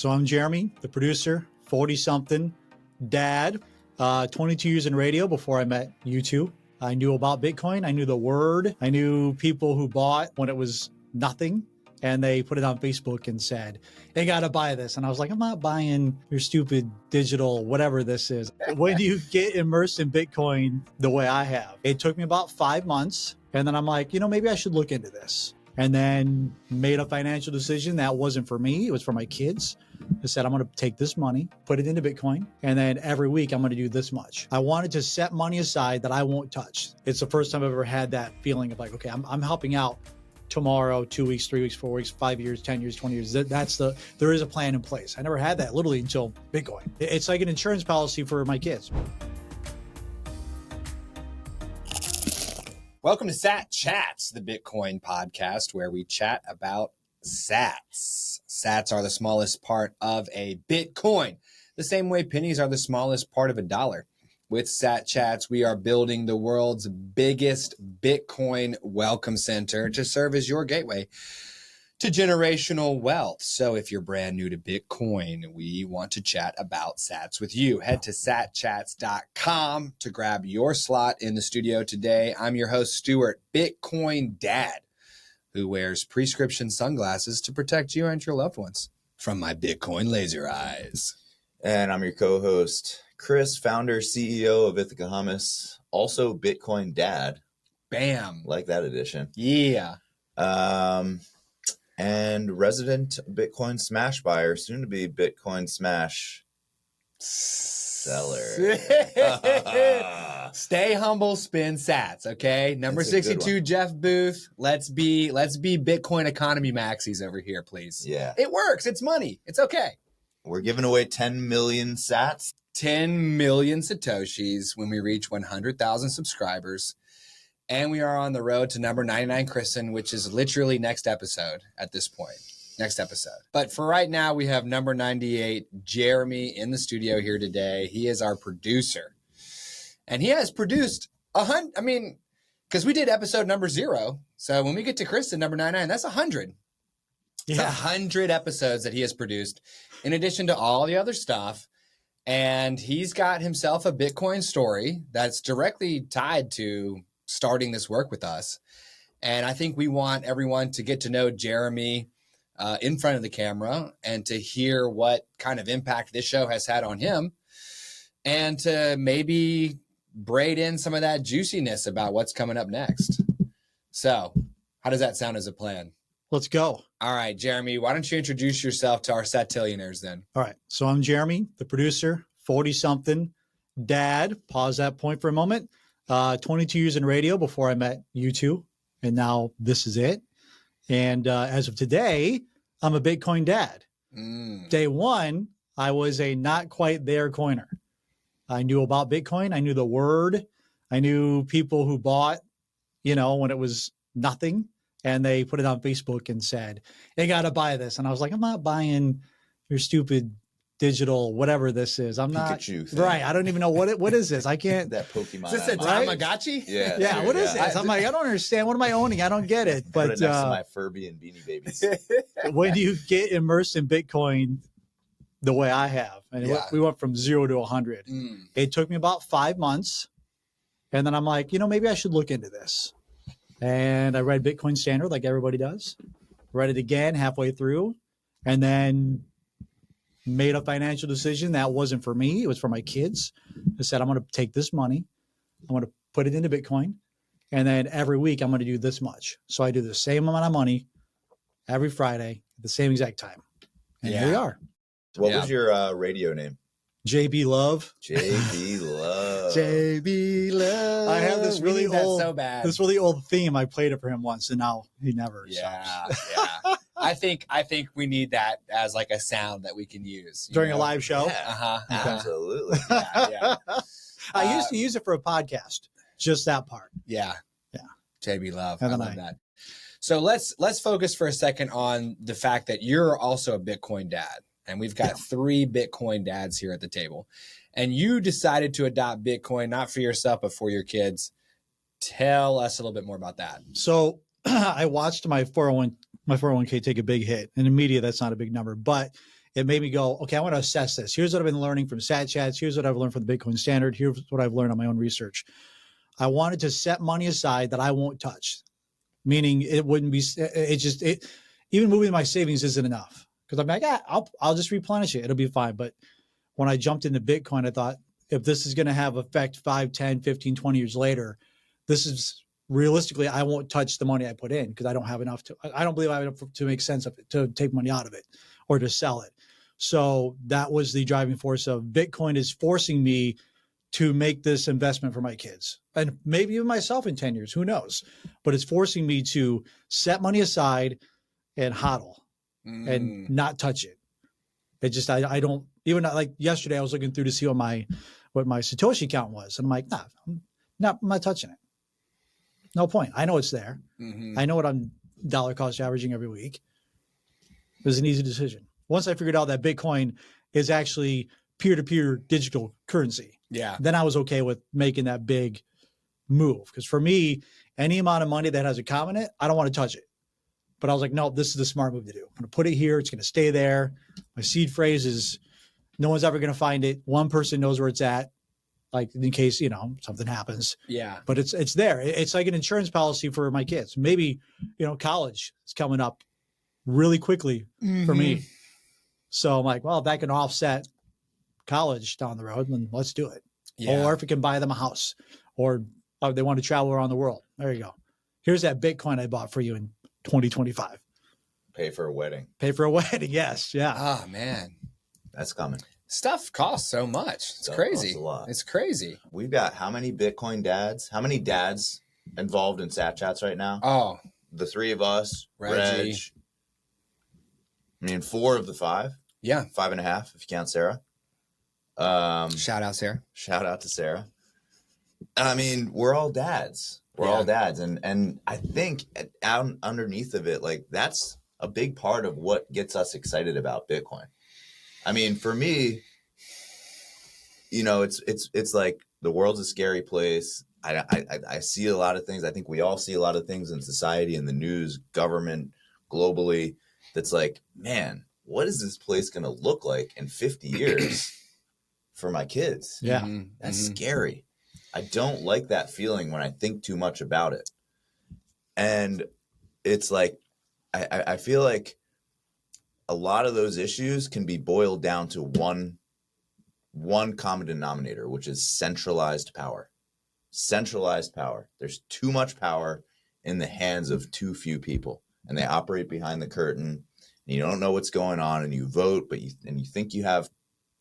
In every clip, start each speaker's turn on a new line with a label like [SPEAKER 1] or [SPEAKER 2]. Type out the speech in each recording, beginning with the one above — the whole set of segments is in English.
[SPEAKER 1] So I'm Jeremy, the producer, 40-something, dad, 22 years in radio before I met you two. I knew about Bitcoin. I knew the word. I knew people who bought when it was nothing. And they put it on Facebook and said, they got to buy this. And I was like, I'm not buying your stupid digital, whatever this is. When you get immersed in Bitcoin the way I have, it took me about 5 months. And then I'm like, maybe I should look into this. And then made a financial decision that wasn't for me. It was for my kids. I said, I'm going to take this money, put it into Bitcoin, and then every week I'm going to do this much. I wanted to set money aside that I won't touch. It's the first time I've ever had that feeling of like, okay, I'm helping out tomorrow, 2 weeks, 3 weeks, 4 weeks, 5 years, 10 years, 20 years. There is a plan in place. I never had that literally until Bitcoin. It's like an insurance policy for my kids.
[SPEAKER 2] Welcome to Satchats, the Bitcoin podcast where we chat about sats. Sats are the smallest part of a Bitcoin, the same way pennies are the smallest part of a dollar. With Satchats, we are building the world's biggest Bitcoin welcome center to serve as your gateway to generational wealth. So if you're brand new to Bitcoin, we want to chat about sats with you. Head to satchats.com to grab your slot in the studio today. I'm your host, Stuart, Bitcoin Dad, who wears prescription sunglasses to protect you and your loved ones from my Bitcoin laser eyes.
[SPEAKER 3] And I'm your co-host, Chris, founder, CEO of Ithaca Hummus, also Bitcoin Dad.
[SPEAKER 2] Bam.
[SPEAKER 3] Like that edition.
[SPEAKER 2] Yeah.
[SPEAKER 3] And resident Bitcoin Smash buyer, soon to be Bitcoin Smash seller.
[SPEAKER 2] Stay humble, spin sats, okay? Number 62, Jeff Booth. Let's be Bitcoin economy maxis over here, please.
[SPEAKER 3] Yeah.
[SPEAKER 2] It works. It's money. It's okay.
[SPEAKER 3] We're giving away 10 million sats.
[SPEAKER 2] 10 million Satoshis when we reach 100,000 subscribers. And we are on the road to number 99 Kristen, which is literally next episode at this point. Next episode. But for right now, we have number 98, Jeremy, in the studio here today. He is our producer. And he has produced because we did episode number 0. So when we get to Kristen, number 99, that's 100. It's 100 episodes that he has produced, in addition to all the other stuff. And he's got himself a Bitcoin story that's directly tied to starting this work with us. And I think we want everyone to get to know Jeremy in front of the camera and to hear what kind of impact this show has had on him and to maybe braid in some of that juiciness about what's coming up next. So how does that sound as a plan?
[SPEAKER 1] Let's go.
[SPEAKER 2] All right, Jeremy, why don't you introduce yourself to our Satillionaires then?
[SPEAKER 1] All right. So I'm Jeremy, the producer, 40-something, dad. Pause that point for a moment. 22 years in radio before I met you two. And now this is it. And as of today, I'm a Bitcoin dad. Day one, I was a not quite there coiner. I knew about Bitcoin. I knew the word. I knew people who bought, when it was nothing. And they put it on Facebook and said, they got to buy this. And I was like, I'm not buying your stupid digital, whatever this is. I'm
[SPEAKER 3] Pikachu
[SPEAKER 1] not.
[SPEAKER 3] thing.
[SPEAKER 1] Right. I don't even know what is this. I can't.
[SPEAKER 3] That Pokemon.
[SPEAKER 2] Is this a Tamagotchi?
[SPEAKER 3] Yeah.
[SPEAKER 1] Yeah.
[SPEAKER 3] Sure,
[SPEAKER 1] What is this? I'm like, I don't understand. What am I owning? I don't get it. But
[SPEAKER 3] put it next to my Furby and Beanie Babies.
[SPEAKER 1] when you get immersed in Bitcoin the way I have, and we went from 0 to 100, it took me about 5 months. And then I'm like, maybe I should look into this. And I read Bitcoin Standard like everybody does. Read it again halfway through. And then made a financial decision that wasn't for me. It was for my kids. I said, I'm going to take this money. I'm going to put it into Bitcoin. And then every week I'm going to do this much. So I do the same amount of money every Friday at the same exact time. And here we are.
[SPEAKER 3] What was your radio name?
[SPEAKER 1] JB Love.
[SPEAKER 3] JB Love.
[SPEAKER 1] JB Love. I have this really old theme. I played it for him once, and now he never.
[SPEAKER 2] Yeah. I think we need that as like a sound that we can use
[SPEAKER 1] during a live show.
[SPEAKER 3] Yeah. Absolutely.
[SPEAKER 2] Yeah.
[SPEAKER 1] I used to use it for a podcast. Just that part.
[SPEAKER 2] Yeah. JB Love.
[SPEAKER 1] I
[SPEAKER 2] love that. So let's focus for a second on the fact that you're also a Bitcoin dad. And we've got 3 Bitcoin dads here at the table. And you decided to adopt Bitcoin, not for yourself, but for your kids. Tell us a little bit more about that.
[SPEAKER 1] So I watched my 401k take a big hit. And in media, that's not a big number. But it made me go, okay, I want to assess this. Here's what I've been learning from satchats. Here's what I've learned from the Bitcoin Standard. Here's what I've learned on my own research. I wanted to set money aside that I won't touch, meaning it wouldn't be, even moving my savings isn't enough. Because I'm like, I'll just replenish it. It'll be fine. But when I jumped into Bitcoin, I thought, if this is going to have effect 5, 10, 15, 20 years later, this is realistically, I won't touch the money I put in because I don't have enough I don't believe I have enough to make sense of it, to take money out of it or to sell it. So that was the driving force of Bitcoin is forcing me to make this investment for my kids and maybe even myself in 10 years, who knows, but it's forcing me to set money aside and hodl and not touch it. It just, I don't, even like yesterday, I was looking through to see what my Satoshi count was. And I'm like, I'm not touching it. No point. I know it's there. I know what I'm dollar cost averaging every week. It was an easy decision. Once I figured out that Bitcoin is actually peer-to-peer digital currency, then I was okay with making that big move. Because for me, any amount of money that has a comma in it, I don't want to touch it. But I was like, no, this is the smart move to do. I'm going to put it here. It's going to stay there. My seed phrase is, no one's ever going to find it. One person knows where it's at, like in case, something happens. Yeah. But it's there. It's like an insurance policy for my kids. Maybe, college is coming up really quickly for me. So I'm like, well, if that can offset college down the road, then let's do it. Yeah. Or if it can buy them a house or they want to travel around the world. There you go. Here's that Bitcoin I bought for you in 2025.
[SPEAKER 3] Pay for a wedding.
[SPEAKER 1] Yes. Yeah.
[SPEAKER 2] Oh, man.
[SPEAKER 3] That's coming.
[SPEAKER 2] Stuff costs so much. It's crazy.
[SPEAKER 3] Costs a lot.
[SPEAKER 2] It's crazy.
[SPEAKER 3] We've got how many Bitcoin dads? How many dads involved in satchats right now?
[SPEAKER 2] Oh.
[SPEAKER 3] The three of us.
[SPEAKER 2] Reggie.
[SPEAKER 3] 4 of the 5.
[SPEAKER 2] Yeah.
[SPEAKER 3] 5.5 if you count Sarah.
[SPEAKER 2] Shout out, Sarah.
[SPEAKER 3] Shout out to Sarah. We're all dads. We're all dads. And I think out underneath of it, like that's a big part of what gets us excited about Bitcoin. For me, it's like the world's a scary place. I see a lot of things. I think we all see a lot of things in society, in the news, government, globally. That's like, man, what is this place going to look like in 50 years for my kids?
[SPEAKER 1] Yeah.
[SPEAKER 3] That's scary. I don't like that feeling when I think too much about it. And it's like, I feel like a lot of those issues can be boiled down to one common denominator, which is centralized power. Centralized power. There's too much power in the hands of too few people, and they operate behind the curtain. And you don't know what's going on, and you vote, but you think you have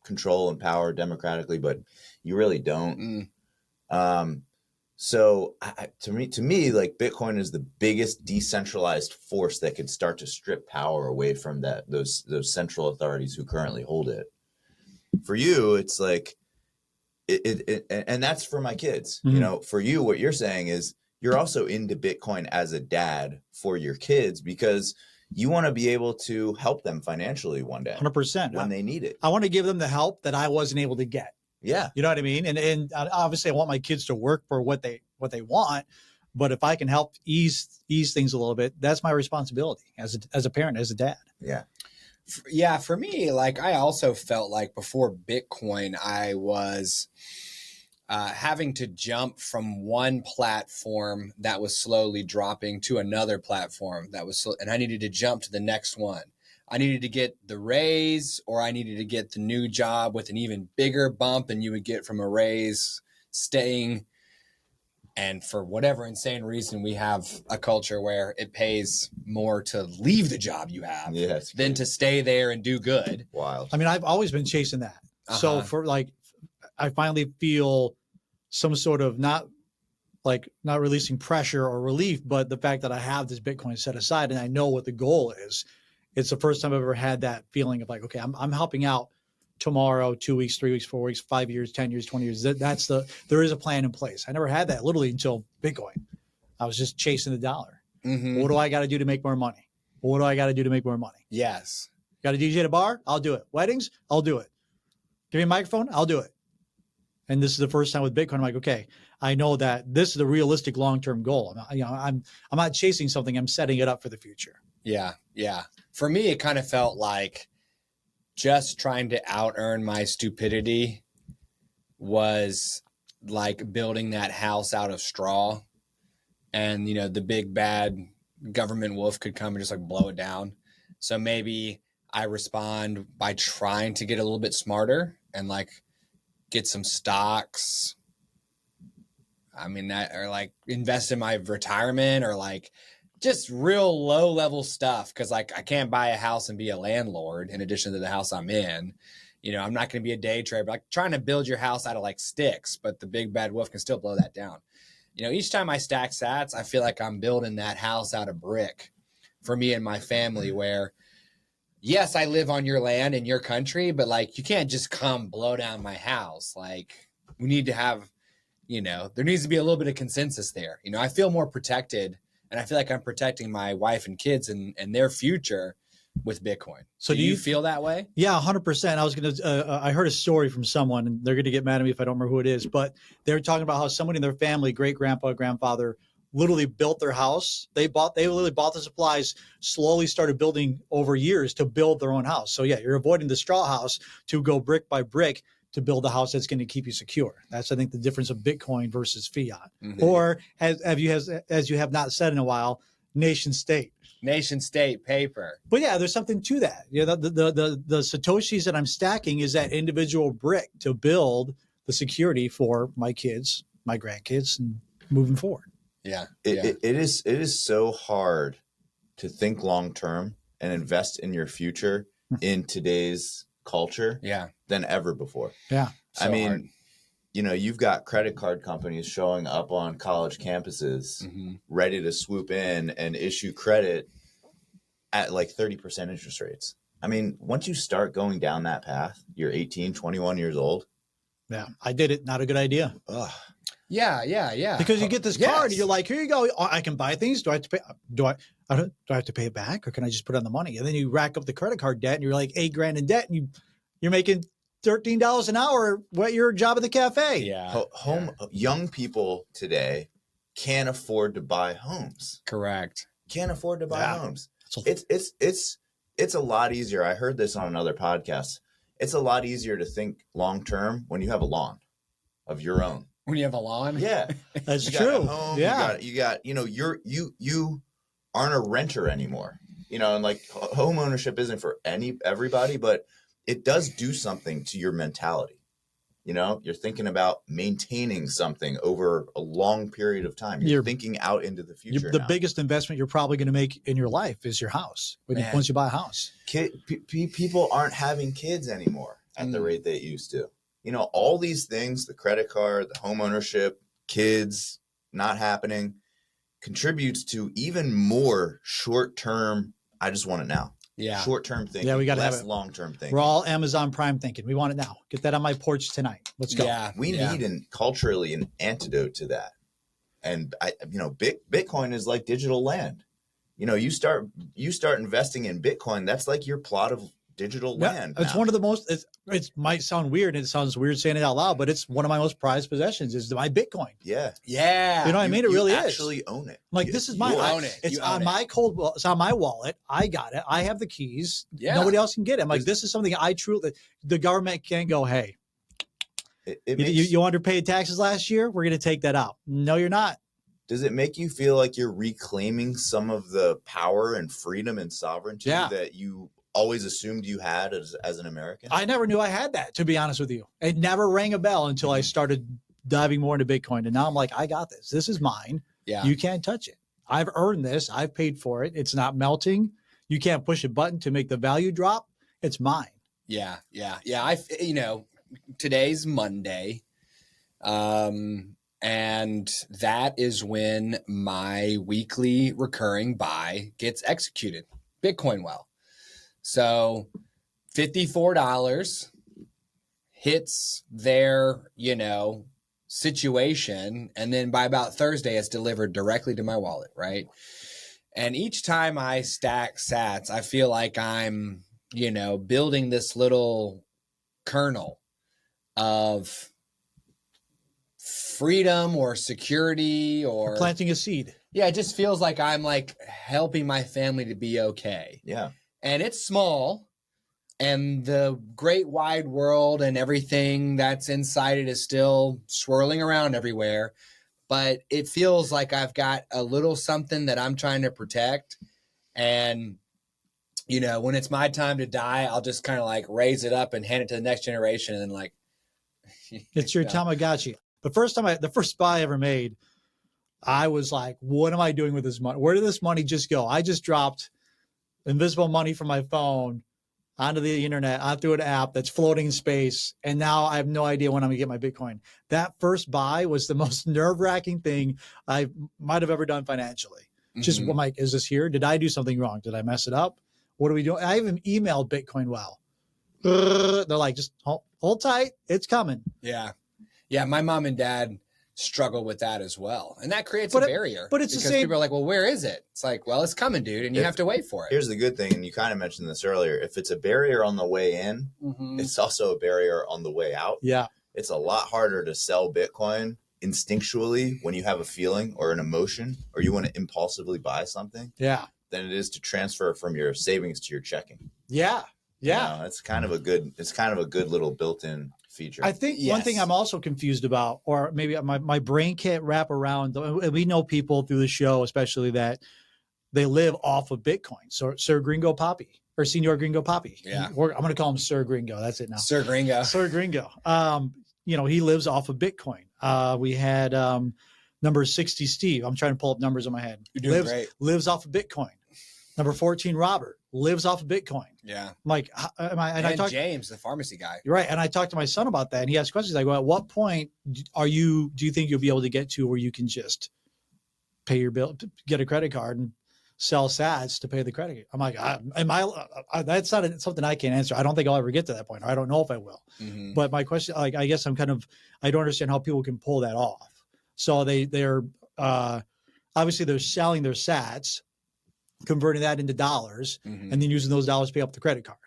[SPEAKER 3] control and power democratically, but you really don't. So to me, like Bitcoin is the biggest decentralized force that could start to strip power away from those central authorities who currently hold it. For you, it's like and that's for my kids. For you, what you're saying is you're also into Bitcoin as a dad for your kids because you want to be able to help them financially one day.
[SPEAKER 1] 100%.
[SPEAKER 3] When they need it.
[SPEAKER 1] I want to give them the help that I wasn't able to get.
[SPEAKER 3] Yeah.
[SPEAKER 1] You know what I mean? And obviously I want my kids to work for what they want, but if I can help ease things a little bit, that's my responsibility as a parent, as a dad.
[SPEAKER 3] Yeah.
[SPEAKER 2] Yeah. For me, like I also felt like before Bitcoin, I was having to jump from one platform that was slowly dropping to another platform and I needed to jump to the next one. I needed to get the raise or I needed to get the new job with an even bigger bump than you would get from a raise staying. And for whatever insane reason, we have a culture where it pays more to leave the job you have than to stay there and do good.
[SPEAKER 3] Wild.
[SPEAKER 1] I've always been chasing that. So for I finally feel some sort of not releasing pressure or relief, but the fact that I have this Bitcoin set aside and I know what the goal is. It's the first time I've ever had that feeling of like, okay, I'm helping out tomorrow, 2 weeks, 3 weeks, 4 weeks, 5 years, 10 years, 20 years. There is a plan in place. I never had that literally until Bitcoin. I was just chasing the dollar. What do I got to do to make more money? What do I got to do to make more money?
[SPEAKER 2] Yes.
[SPEAKER 1] Got to DJ at a bar? I'll do it. Weddings? I'll do it. Give me a microphone? I'll do it. And this is the first time with Bitcoin. I'm like, okay, I know that this is the realistic long-term goal. I'm not chasing something. I'm setting it up for the future.
[SPEAKER 2] Yeah. Yeah. For me, it kind of felt like just trying to out earn my stupidity was like building that house out of straw, and you know, the big bad government wolf could come and just like blow it down. So maybe I respond by trying to get a little bit smarter and like get some stocks. I mean, that, or like invest in my retirement, or like just real low level stuff. Cause like I can't buy a house and be a landlord in addition to the house I'm in. You know, I'm not going to be a day trader, but like trying to build your house out of like sticks, but the big bad wolf can still blow that down. You know, each time I stack sats, I feel like I'm building that house out of brick for me and my family, where yes, I live on your land in your country, but like you can't just come blow down my house. Like we need to have, you know, there needs to be a little bit of consensus there. You know, I feel more protected, and I feel like I'm protecting my wife and kids and their future with Bitcoin. So do you feel that way?
[SPEAKER 1] Yeah, 100%. I was going to, I heard a story from someone, and they're going to get mad at me if I don't remember who it is, but they were talking about how somebody in their family, great grandpa, grandfather, literally built their house. They literally bought the supplies, slowly started building over years to build their own house. So yeah, you're avoiding the straw house to go brick by brick to build a house that's going to keep you secure. That's, I think, the difference of Bitcoin versus fiat. Mm-hmm. Or as you have not said in a while, nation state.
[SPEAKER 2] Nation state paper.
[SPEAKER 1] But yeah, there's something to that. You know, the Satoshis that I'm stacking is that individual brick to build the security for my kids, my grandkids, and moving forward.
[SPEAKER 2] Yeah.
[SPEAKER 3] It is so hard to think long term and invest in your future in today's culture than ever before.
[SPEAKER 1] Yeah.
[SPEAKER 3] So I mean, hard. You know, you've got credit card companies showing up on college campuses ready to swoop in and issue credit at like 30% interest rates. I mean, once you start going down that path, you're 18, 21 years old.
[SPEAKER 1] Yeah, I did it. Not a good idea.
[SPEAKER 3] Ugh.
[SPEAKER 2] Yeah.
[SPEAKER 1] Because you get this card and you're like, here you go. I can buy things. Do I have to pay? Do I have to pay it back, or can I just put it on the money? And then you rack up the credit card debt, and you're like $8,000 in debt, and you're making $13 an hour at your job at the cafe.
[SPEAKER 2] Yeah.
[SPEAKER 3] Young people today can't afford to buy homes.
[SPEAKER 2] Correct.
[SPEAKER 3] Can't afford to buy homes. It's a lot easier. I heard this on another podcast. It's a lot easier to think long term when you have a lawn of your own.
[SPEAKER 2] When you have a lawn?
[SPEAKER 3] Yeah.
[SPEAKER 1] That's true.
[SPEAKER 3] Home,
[SPEAKER 1] yeah.
[SPEAKER 3] You got, you know, you aren't a renter anymore. You know, and like home ownership isn't for everybody, but it does do something to your mentality. You know, you're thinking about maintaining something over a long period of time. You're thinking out into the future.
[SPEAKER 1] The biggest investment you're probably going to make in your life is your house. Once you buy a house,
[SPEAKER 3] people aren't having kids anymore at the rate they used to. You know, all these things, the credit card, the home ownership, kids not happening, contributes to even more short-term, I just want it now.
[SPEAKER 2] Yeah.
[SPEAKER 3] Short-term thinking.
[SPEAKER 1] Yeah, we got to have
[SPEAKER 3] long-term thinking.
[SPEAKER 1] We're all Amazon Prime thinking. We want it now. Get that on my porch tonight. Let's go.
[SPEAKER 2] Yeah.
[SPEAKER 3] We need culturally an antidote to that. And Bitcoin is like digital land. You know, you start investing in Bitcoin, that's like your plot of digital land.
[SPEAKER 1] It's one of the most, it might sound weird, and it sounds weird saying it out loud, but it's one of my most prized possessions is my Bitcoin.
[SPEAKER 3] Yeah.
[SPEAKER 1] You know what I mean? It really is.
[SPEAKER 3] You actually own it.
[SPEAKER 1] Like, this is mine. It's on my it's on my wallet. I got it. I have the keys. Yeah. Nobody else can get it. I'm like, this is something the government can't go, hey, you underpaid taxes last year? We're going to take that out. No, you're not.
[SPEAKER 3] Does it make you feel like you're reclaiming some of the power and freedom and sovereignty that you always assumed you had as an American?
[SPEAKER 1] I never knew I had that, to be honest with you. It never rang a bell until I started diving more into Bitcoin. And now I'm like, I got this. This is mine. Yeah. You can't touch it. I've earned this. I've paid for it. It's not melting. You can't push a button to make the value drop. It's mine.
[SPEAKER 2] Yeah. Today's Monday. And that is when my weekly recurring buy gets executed. Bitcoin well. So $54 hits their, situation. And then by about Thursday, it's delivered directly to my wallet, right? And each time I stack sats, I feel like I'm, building this little kernel of freedom or security or
[SPEAKER 1] planting a seed.
[SPEAKER 2] Yeah, it just feels like I'm like helping my family to be okay.
[SPEAKER 3] Yeah.
[SPEAKER 2] And it's small and the great wide world and everything that's inside it is still swirling around everywhere. But it feels like I've got a little something that I'm trying to protect. And, you know, when it's my time to die, I'll just kind of like raise it up and hand it to the next generation. And then like,
[SPEAKER 1] it's your Tamagotchi. The first buy I ever made, I was like, what am I doing with this money? Where did this money just go? I just dropped invisible money from my phone onto the internet, onto an app that's floating in space. And now I have no idea when I'm gonna get my Bitcoin. That first buy was the most nerve-wracking thing I might have ever done financially. Just, I'm like, is this here? Did I do something wrong? Did I mess it up? What are we doing? I even emailed Bitcoin Wow. They're like, just hold tight. It's coming.
[SPEAKER 2] Yeah. Yeah. My mom and dad struggle with that as well. And that creates a barrier.
[SPEAKER 1] But it's
[SPEAKER 2] because
[SPEAKER 1] the same.
[SPEAKER 2] People are like, well, where is it? It's like, well, it's coming, dude. And you have to wait for it.
[SPEAKER 3] Here's the good thing. And you kind of mentioned this earlier. If it's a barrier on the way in, it's also a barrier on the way out.
[SPEAKER 1] Yeah.
[SPEAKER 3] It's a lot harder to sell Bitcoin instinctually when you have a feeling or an emotion or you want to impulsively buy something.
[SPEAKER 1] Yeah.
[SPEAKER 3] Than it is to transfer from your savings to your checking.
[SPEAKER 1] Yeah. Yeah.
[SPEAKER 3] You know, it's kind of a good little built-in feature.
[SPEAKER 1] I think one thing I'm also confused about, or maybe my brain can't wrap around, and we know people through the show, especially that they live off of Bitcoin. So Sir Gringo Poppy or Senior Gringo Poppy.
[SPEAKER 2] Yeah.
[SPEAKER 1] I'm going to call him Sir Gringo. That's it now.
[SPEAKER 2] Sir Gringo.
[SPEAKER 1] Sir Gringo. You know, he lives off of Bitcoin. We had number 60 Steve. I'm trying to pull up numbers in my head.
[SPEAKER 2] You're doing great.
[SPEAKER 1] Lives off of Bitcoin. Number 14 Robert lives off of Bitcoin.
[SPEAKER 2] Yeah.
[SPEAKER 1] I'm like, I talked
[SPEAKER 2] James, the pharmacy guy.
[SPEAKER 1] You're right. And I talked to my son about that, and he asked questions like, well, at what point do you think you'll be able to get to where you can just pay your bill, get a credit card and sell sats to pay the credit? I'm like, that's not something I can't answer. I don't think I'll ever get to that point. Or I don't know if I will. But my question, like, I guess I don't understand how people can pull that off. So they're obviously they're selling their sats, converting that into dollars, and then using those dollars to pay up the credit card.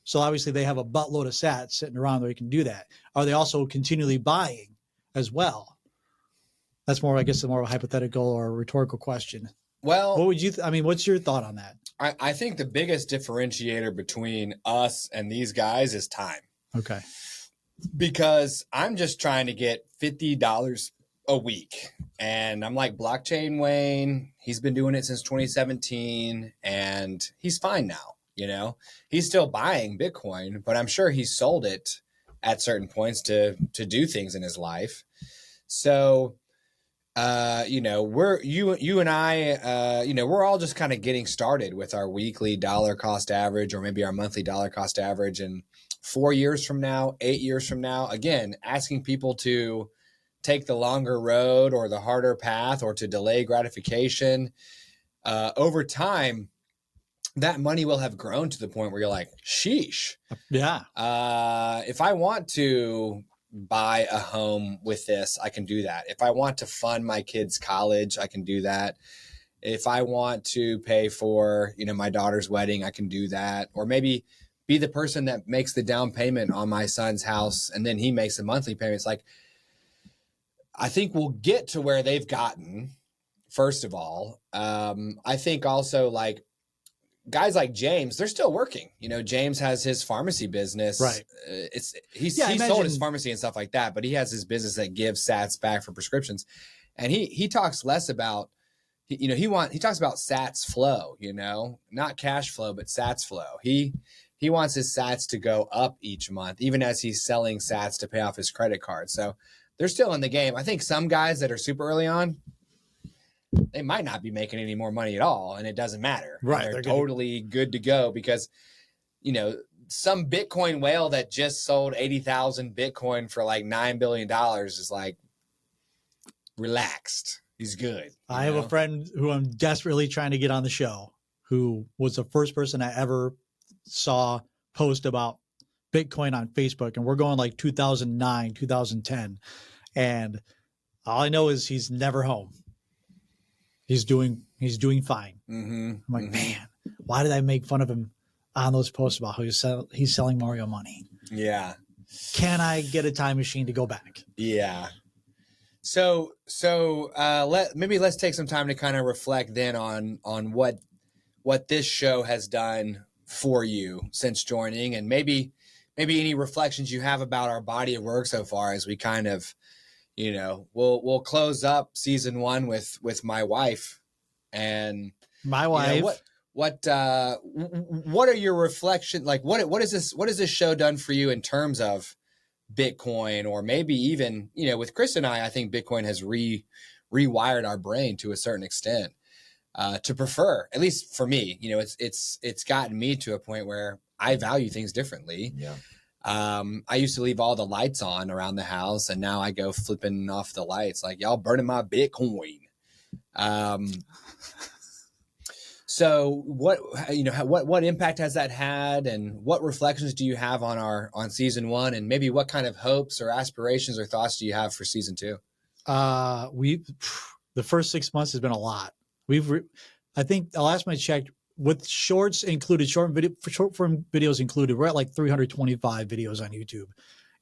[SPEAKER 1] So obviously they have a buttload of sats sitting around where you can do that. Are they also continually buying as well? That's more, I guess, more of a hypothetical or a rhetorical question.
[SPEAKER 2] Well,
[SPEAKER 1] what would you, what's your thought on that?
[SPEAKER 2] I think the biggest differentiator between us and these guys is time.
[SPEAKER 1] Okay.
[SPEAKER 2] Because I'm just trying to get $50 a week. And I'm like, blockchain Wayne, he's been doing it since 2017 and he's fine now. You know, he's still buying Bitcoin, but I'm sure he's sold it at certain points to do things in his life. So, you know, you and I, you know, we're all just kind of getting started with our weekly dollar cost average, or maybe our monthly dollar cost average. And 4 years from now, 8 years from now, again, asking people to take the longer road or the harder path or to delay gratification, over time, that money will have grown to the point where you're like, sheesh.
[SPEAKER 1] Yeah.
[SPEAKER 2] If I want to buy a home with this, I can do that. If I want to fund my kids' college, I can do that. If I want to pay for, you know, my daughter's wedding, I can do that. Or maybe be the person that makes the down payment on my son's house and then he makes a monthly payment. It's like, I think we'll get to where they've gotten, first of all. I think also, like, guys like James, they're still working. You know, James has his pharmacy business. Right. He sold his pharmacy and stuff like that, but he has his business that gives sats back for prescriptions. And he talks less about, you know, he talks about sats flow, you know, not cash flow, but sats flow. He wants his sats to go up each month, even as he's selling sats to pay off his credit card. So they're still in the game. I think some guys that are super early on, they might not be making any more money at all, and it doesn't matter. Right. They're totally good to go because, you know, some Bitcoin whale that just sold 80,000 Bitcoin for like $9 billion is like relaxed. He's good.
[SPEAKER 1] I have a friend who I'm desperately trying to get on the show, who was the first person I ever saw post about Bitcoin on Facebook. And we're going like 2009, 2010. And all I know is he's never home. He's doing fine. I'm like, man, why did I make fun of him on those posts about how he's selling Mario money? Yeah. Can I get a time machine to go back?
[SPEAKER 2] Yeah. So let's take some time to kind of reflect then on what this show has done for you since joining, and maybe any reflections you have about our body of work so far as we kind of, we'll close up season 1 with my wife. And
[SPEAKER 1] my wife,
[SPEAKER 2] what are your reflections? Like what is this show done for you in terms of Bitcoin, or maybe even, with Chris and I think Bitcoin has rewired our brain to a certain extent, to prefer, at least for me, it's gotten me to a point where I value things differently.
[SPEAKER 3] Yeah.
[SPEAKER 2] I used to leave all the lights on around the house, and now I go flipping off the lights, like, y'all burning my Bitcoin. So what impact has that had, and what reflections do you have on season 1, and maybe what kind of hopes or aspirations or thoughts do you have for season 2?
[SPEAKER 1] The first 6 months has been a lot. I think the last time I checked, with shorts included, short form videos included, we're at like 325 videos on YouTube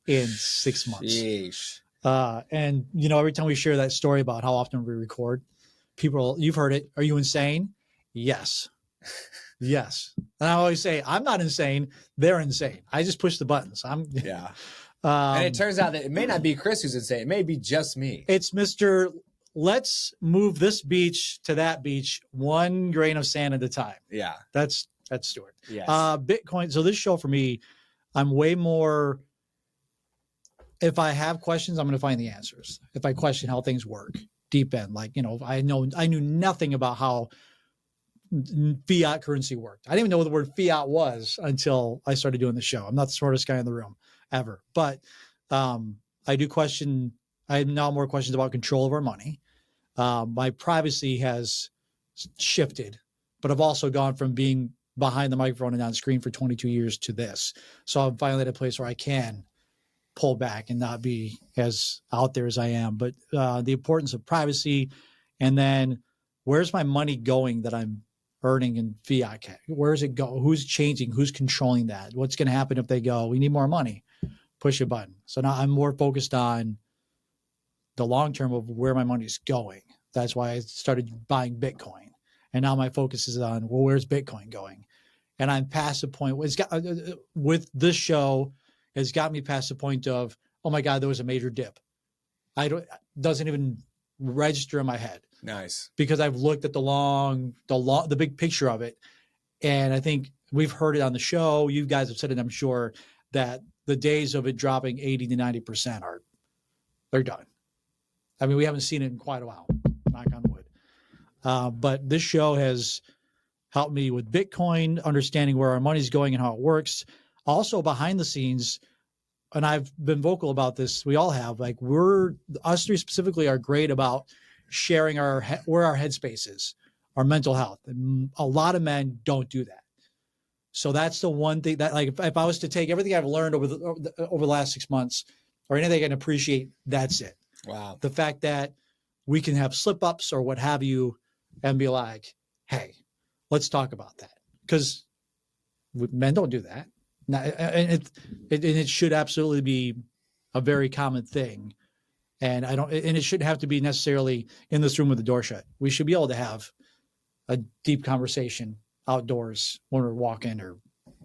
[SPEAKER 1] in 6 months.
[SPEAKER 2] Sheesh.
[SPEAKER 1] And every time we share that story about how often we record, you've heard it. Are you insane? Yes. Yes. And I always say, I'm not insane. They're insane. I just push the buttons.
[SPEAKER 2] Yeah. And it turns out that it may not be Chris who's insane. It may be just me.
[SPEAKER 1] It's Mr. Let's move this beach to that beach, 1 grain of sand at a time.
[SPEAKER 2] Yeah.
[SPEAKER 1] That's Stuart.
[SPEAKER 2] Yes.
[SPEAKER 1] Bitcoin. So this show for me, I'm way more, if I have questions, I'm going to find the answers. If I question how things work, deep end, like, I knew nothing about how fiat currency worked. I didn't even know what the word fiat was until I started doing the show. I'm not the smartest guy in the room ever, but I do question. I have now more questions about control of our money. My privacy has shifted, but I've also gone from being behind the microphone and on screen for 22 years to this. So I'm finally at a place where I can pull back and not be as out there as I am. But the importance of privacy, and then where's my money going that I'm earning in fiat? Where does it go? Who's changing? Who's controlling that? What's going to happen if they go, we need more money? Push a button. So now I'm more focused on the long term of where my money is going. That's why I started buying Bitcoin. And now my focus is on, well, where's Bitcoin going? And I'm past the point. With this show, it's got me past the point of, oh my God, there was a major dip. Doesn't even register in my head.
[SPEAKER 2] Nice.
[SPEAKER 1] Because I've looked at the big picture of it. And I think we've heard it on the show. You guys have said it, I'm sure, that the days of it dropping 80 to 90% they're done. I mean, we haven't seen it in quite a while, knock on wood. But this show has helped me with Bitcoin, understanding where our money's going and how it works. Also behind the scenes, and I've been vocal about this, we all have, like, us three specifically are great about sharing where our headspace is, our mental health. And a lot of men don't do that. So that's the one thing that, like, if I was to take everything I've learned over the last 6 months, or anything I can appreciate, that's it.
[SPEAKER 2] Wow.
[SPEAKER 1] The fact that we can have slip ups or what have you and be like, hey, let's talk about that. Because men don't do that. Now, and it should absolutely be a very common thing. And it shouldn't have to be necessarily in this room with the door shut. We should be able to have a deep conversation outdoors when we're walking or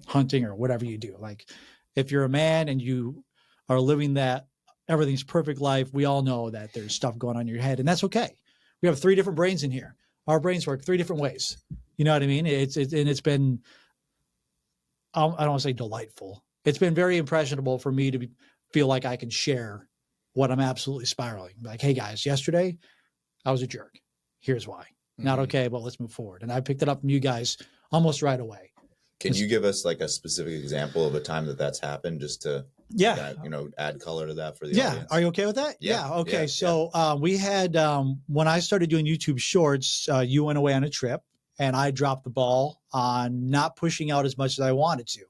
[SPEAKER 1] hunting or whatever you do. Like, if you're a man and you are living that everything's perfect life, we all know that there's stuff going on in your head, and that's okay. We have 3 different brains in here. Our brains work 3 different ways. You know what I mean? It's been, I don't want to say delightful. It's been very impressionable for me to feel like I can share what I'm absolutely spiraling. Like, hey guys, yesterday I was a jerk. Here's why. Not okay, but let's move forward. And I picked it up from you guys almost right away.
[SPEAKER 3] Can you give us like a specific example of a time that's happened, just to add color to that for the audience?
[SPEAKER 1] Are you okay with that?
[SPEAKER 3] Yeah.
[SPEAKER 1] Okay. So we had, when I started doing YouTube Shorts, you went away on a trip, and I dropped the ball on not pushing out as much as I wanted to.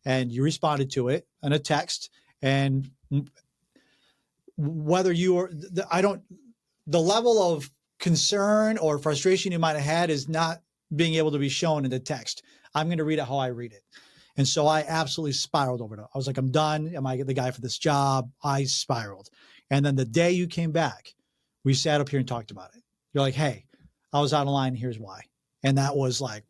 [SPEAKER 1] And you responded to it in a text. And whether the level of concern or frustration you might have had is not being able to be shown in the text. I'm going to read it how I read it. And so I absolutely spiraled over it. I was like, I'm done. Am I the guy for this job? I spiraled. And then the day you came back, we sat up here and talked about it. You're like, hey, I was out of line. Here's why. And that was like,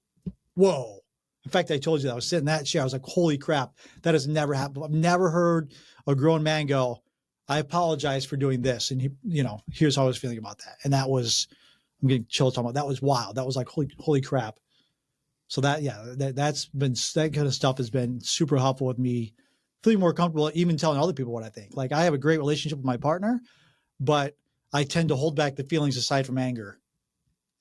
[SPEAKER 1] whoa. In fact, I told you that I was sitting in that chair. I was like, holy crap, that has never happened. I've never heard a grown man go, I apologize for doing this. And he, here's how I was feeling about that. And that was, I'm getting chills talking about, that was wild. That was like, holy crap. So that kind of stuff has been super helpful with me feeling more comfortable, even telling other people what I think. Like I have a great relationship with my partner, but I tend to hold back the feelings aside from anger.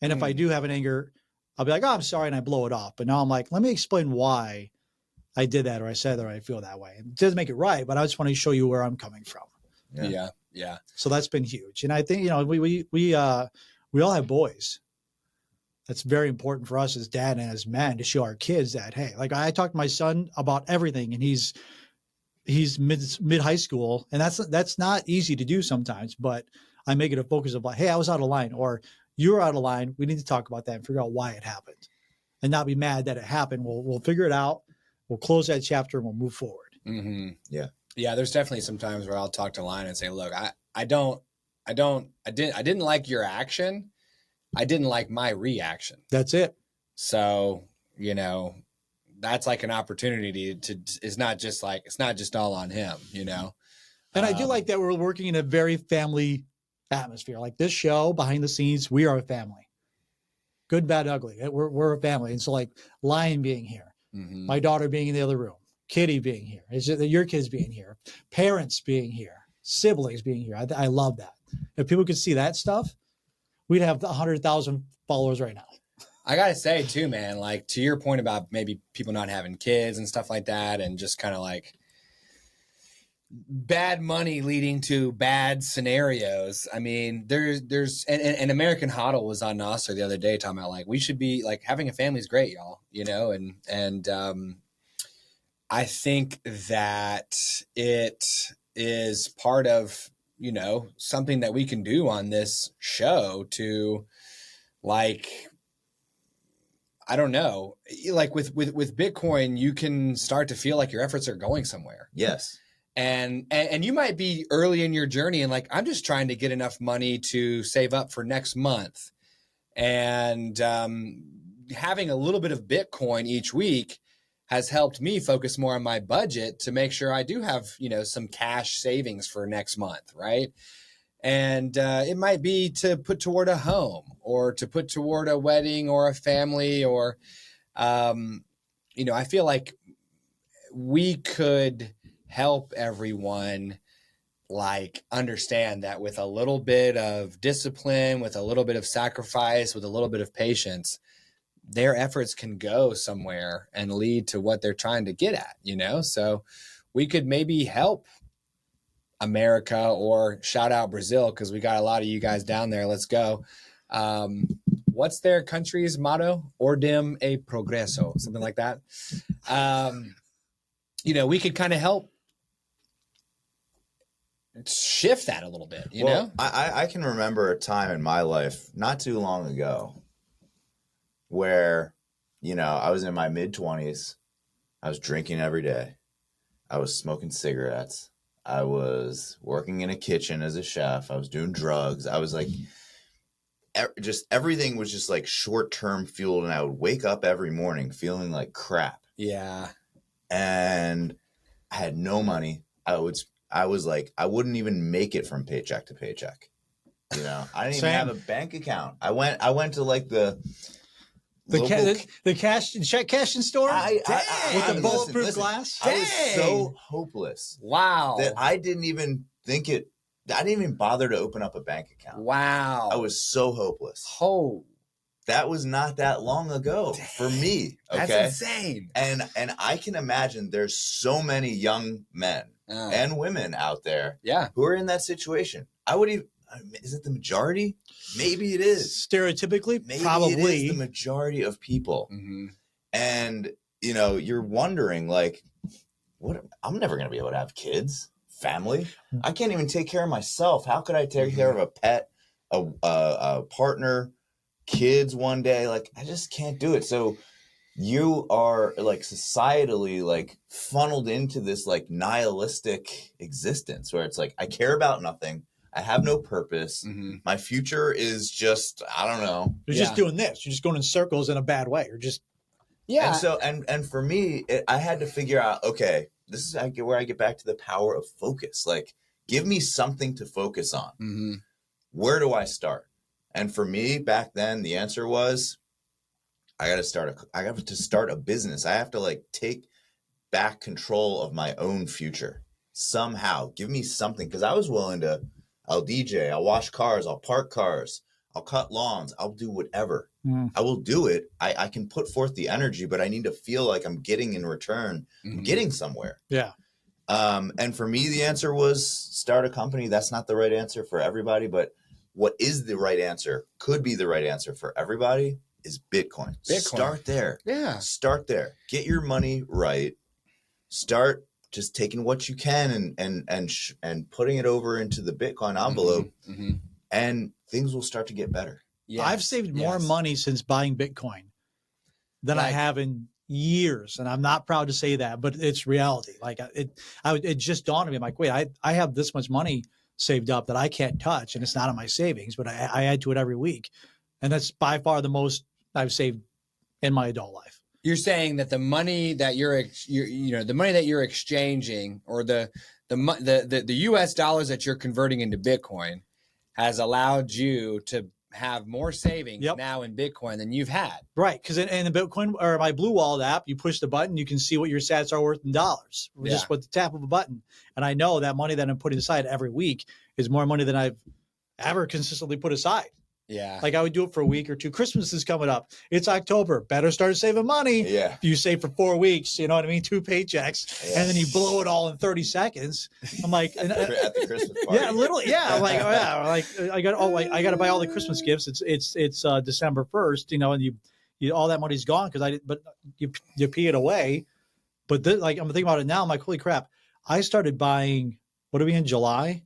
[SPEAKER 1] And if I do have an anger, I'll be like, oh, I'm sorry. And I blow it off. But now I'm like, let me explain why I did that, or I said that, or I feel that way. It doesn't make it right, but I just want to show you where I'm coming from.
[SPEAKER 2] Yeah.
[SPEAKER 1] So that's been huge. And I think, we all have boys. That's very important for us as dad and as men to show our kids that, hey, like I talk to my son about everything, and he's mid high school, and that's not easy to do sometimes, but I make it a focus of like, hey, I was out of line, or you're out of line. We need to talk about that and figure out why it happened, and not be mad that it happened. We'll figure it out. We'll close that chapter and we'll move forward.
[SPEAKER 2] Mm-hmm.
[SPEAKER 3] Yeah.
[SPEAKER 2] Yeah. There's definitely some times where I'll talk to Line and say, look, I didn't like your action. I didn't like my reaction.
[SPEAKER 1] That's it.
[SPEAKER 2] So, that's like an opportunity to, it's not just all on him,
[SPEAKER 1] And I do like that we're working in a very family atmosphere. Like this show, behind the scenes, we are a family. Good, bad, ugly. We're a family. And so like Lion being here, my daughter being in the other room, Kitty being here, your kids being here, parents being here, siblings being here. I love that. If people could see that stuff, we'd have 100,000 followers right now.
[SPEAKER 2] I got to say too, man, like to your point about maybe people not having kids and stuff like that, and just kind of like bad money leading to bad scenarios. I mean, there's and American Hodl was on Nasser the other day talking about like, we should be like, having a family is great, y'all, and I think that it is part of, something that we can do on this show to like, I don't know, like with Bitcoin, you can start to feel like your efforts are going somewhere.
[SPEAKER 3] Yes.
[SPEAKER 2] And you might be early in your journey and like, I'm just trying to get enough money to save up for next month. And having a little bit of Bitcoin each week has helped me focus more on my budget to make sure I do have, some cash savings for next month. Right. And it might be to put toward a home or to put toward a wedding or a family or, I feel like we could help everyone like understand that with a little bit of discipline, with a little bit of sacrifice, with a little bit of patience, their efforts can go somewhere and lead to what they're trying to get at, So we could maybe help America, or shout out Brazil, because we got a lot of you guys down there. Let's go. What's their country's motto? Ordem e progreso, something like that. We could kind of help shift that a little bit, you know?
[SPEAKER 3] I can remember a time in my life not too long ago where, I was in my mid-20s. I was drinking every day. I was smoking cigarettes. I was working in a kitchen as a chef. I was doing drugs. I was like, just everything was just like short-term fueled. And I would wake up every morning feeling like crap.
[SPEAKER 2] Yeah.
[SPEAKER 3] And I had no money. I was like, I wouldn't even make it from paycheck to paycheck. I didn't even have a bank account. I went to like the
[SPEAKER 1] cash in store with the bulletproof glass.
[SPEAKER 3] I was so hopeless.
[SPEAKER 2] Wow.
[SPEAKER 3] That I didn't even I didn't even bother to open up a bank account.
[SPEAKER 2] Wow.
[SPEAKER 3] I was so hopeless.
[SPEAKER 2] Oh.
[SPEAKER 3] That was not that long ago for me. Okay.
[SPEAKER 2] That's insane.
[SPEAKER 3] And I can imagine there's so many young men and women out there who are in that situation. Is it the majority? Maybe it is.
[SPEAKER 1] Stereotypically,
[SPEAKER 3] maybe
[SPEAKER 1] probably.
[SPEAKER 3] It is the majority of people.
[SPEAKER 2] Mm-hmm.
[SPEAKER 3] And, you're wondering, like, what? I'm never going to be able to have kids, family. I can't even take care of myself. How could I take care of a pet, a partner, kids one day? Like, I just can't do it. So you are, like, societally, like, funneled into this, like, nihilistic existence where it's like, I care about nothing. I have no purpose.
[SPEAKER 2] Mm-hmm.
[SPEAKER 3] My future is just, I don't know.
[SPEAKER 1] You're just doing this. You're just going in circles in a bad way. You're just
[SPEAKER 2] Yeah.
[SPEAKER 3] And so, and for me, I had to figure out, okay, this is where I get back to the power of focus. Like, give me something to focus on.
[SPEAKER 2] Mm-hmm.
[SPEAKER 3] Where do I start? And for me back then, the answer was, I got to start a business. I have to like take back control of my own future somehow. Give me something. Cause I was willing to, I'll DJ, I'll wash cars, I'll park cars, I'll cut lawns, I'll do whatever. I will do it. I can put forth the energy, but I need to feel like I'm getting in return. I'm getting somewhere.
[SPEAKER 1] Yeah.
[SPEAKER 3] And for me, the answer was start a company. That's not the right answer for everybody, but what is the right answer, could be the right answer for everybody, is Bitcoin. Start there.
[SPEAKER 2] Yeah.
[SPEAKER 3] Start there. Get your money right. Start just taking what you can and putting it over into the Bitcoin envelope, and things will start to get better.
[SPEAKER 2] Yes.
[SPEAKER 1] I've saved more money since buying Bitcoin than I have in years. And I'm not proud to say that, but it's reality. Like it just dawned on me. I'm like, wait, I have this much money saved up that I can't touch, and it's not in my savings, but I add to it every week. And that's by far the most I've saved in my adult life.
[SPEAKER 2] You're saying that the money that the money that you're exchanging, or the US dollars that you're converting into Bitcoin, has allowed you to have more savings now in Bitcoin than you've had.
[SPEAKER 1] Right. Because in the Bitcoin or my Blue Wallet app, you push the button, you can see what your sats are worth in dollars, just with the tap of a button. And I know that money that I'm putting aside every week is more money than I've ever consistently put aside.
[SPEAKER 2] Yeah.
[SPEAKER 1] Like I would do it for a week or two. Christmas is coming up. It's October. Better start saving money.
[SPEAKER 3] Yeah.
[SPEAKER 1] If you save for 4 weeks, you know what I mean? 2 paychecks, and then you blow it all in 30 seconds. I'm like,
[SPEAKER 3] at the Christmas party.
[SPEAKER 1] Yeah, literally. Yeah. I'm like, oh yeah. Like I got to buy all the Christmas gifts. It's December 1st, you know, and you all that money's gone but you pee it away. But like I'm thinking about it now. I'm like, holy crap. I started buying, what are we in July?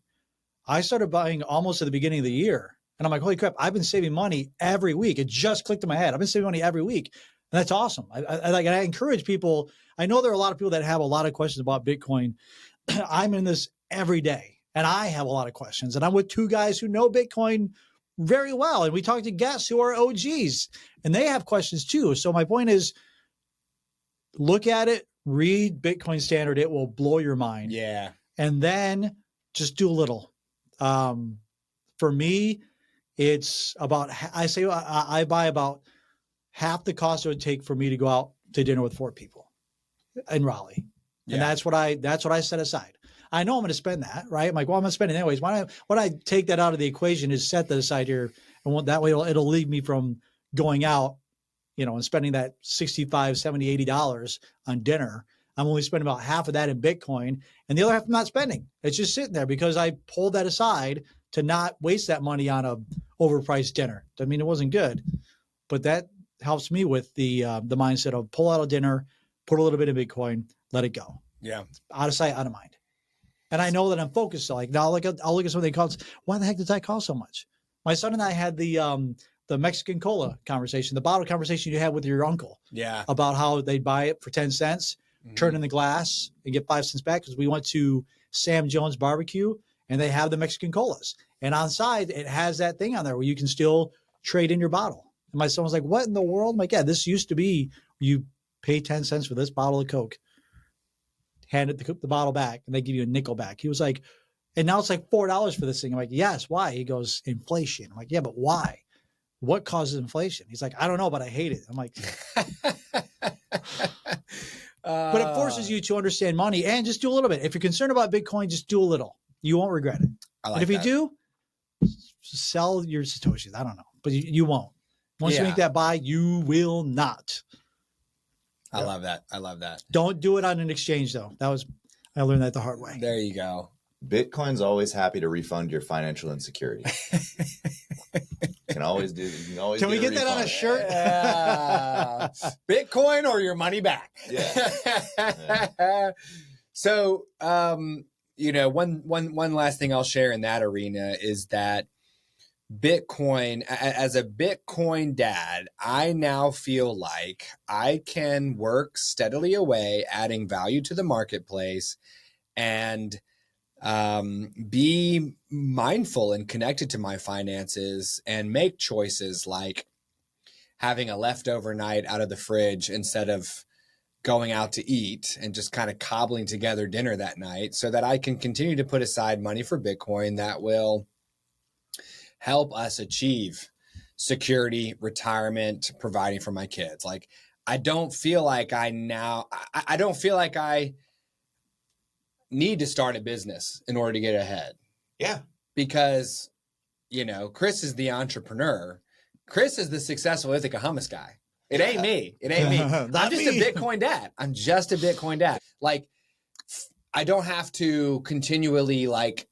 [SPEAKER 1] I started buying almost at the beginning of the year. And I'm like, holy crap, I've been saving money every week. It just clicked in my head. I've been saving money every week. And that's awesome. I encourage people. I know there are a lot of people that have a lot of questions about Bitcoin. I'm in this every day, and I have a lot of questions. And I'm with 2 guys who know Bitcoin very well. And we talk to guests who are OGs, and they have questions too. So my point is, look at it, read Bitcoin Standard. It will blow your mind.
[SPEAKER 2] Yeah.
[SPEAKER 1] And then just do a little. For me, it's about, I buy about half the cost it would take for me to go out to dinner with 4 people in Raleigh. Yeah. And that's what I set aside. I know I'm going to spend that, right? I'm like, well, I'm going to spend it anyways. Why don't I take that out of the equation, is set that aside here. And that way it'll leave me from going out, you know, and spending that $65, $70, $80 on dinner. I'm only spending about half of that in Bitcoin, and the other half I'm not spending. It's just sitting there because I pulled that aside to not waste that money on a overpriced dinner. I mean, it wasn't good, but that helps me with the mindset of pull out a dinner, put a little bit of Bitcoin, let it go.
[SPEAKER 2] Yeah.
[SPEAKER 1] Out of sight, out of mind. And I know that I'm focused. So like now I'll look at something called, why the heck did that cost so much? My son and I had the Mexican cola conversation, the bottle conversation you had with your uncle.
[SPEAKER 2] Yeah.
[SPEAKER 1] About how they buy it for 10 cents, turn in the glass and get 5 cents back. Because we went to Sam Jones Barbecue and they have the Mexican colas. And on side, it has that thing on there where you can still trade in your bottle. And my son was like, what in the world? I'm like, yeah, this used to be, you pay 10 cents for this bottle of Coke, hand it the bottle back, and they give you a nickel back. He was like, and now it's like $4 for this thing. I'm like, yes, why? He goes, inflation. I'm like, yeah, but why? What causes inflation? He's like, I don't know, but I hate it. I'm like, but it forces you to understand money and just do a little bit. If you're concerned about Bitcoin, just do a little. You won't regret it. And if you do, sell your Satoshis. I don't know, but you won't. Once you make that buy, you will not.
[SPEAKER 2] I love that. I love that.
[SPEAKER 1] Don't do it on an exchange, though. I learned that the hard way.
[SPEAKER 2] There you go.
[SPEAKER 3] Bitcoin's always happy to refund your financial insecurity. Can always do.
[SPEAKER 1] Can we get that on a shirt?
[SPEAKER 2] Bitcoin or your money back.
[SPEAKER 3] Yeah.
[SPEAKER 2] So, you know, one last thing I'll share in that arena is that Bitcoin, as a Bitcoin dad, I now feel like I can work steadily away, adding value to the marketplace, and be mindful and connected to my finances and make choices like having a leftover night out of the fridge instead of going out to eat and just kind of cobbling together dinner that night so that I can continue to put aside money for Bitcoin that will help us achieve security, retirement, providing for my kids. Like, I don't feel like I need to start a business in order to get ahead.
[SPEAKER 3] Yeah.
[SPEAKER 2] Because, you know, Chris is the entrepreneur. Chris is the successful Ithaca Hummus guy. It ain't me. It ain't me. I'm just a Bitcoin dad. I'm just a Bitcoin dad. Like, I don't have to continually like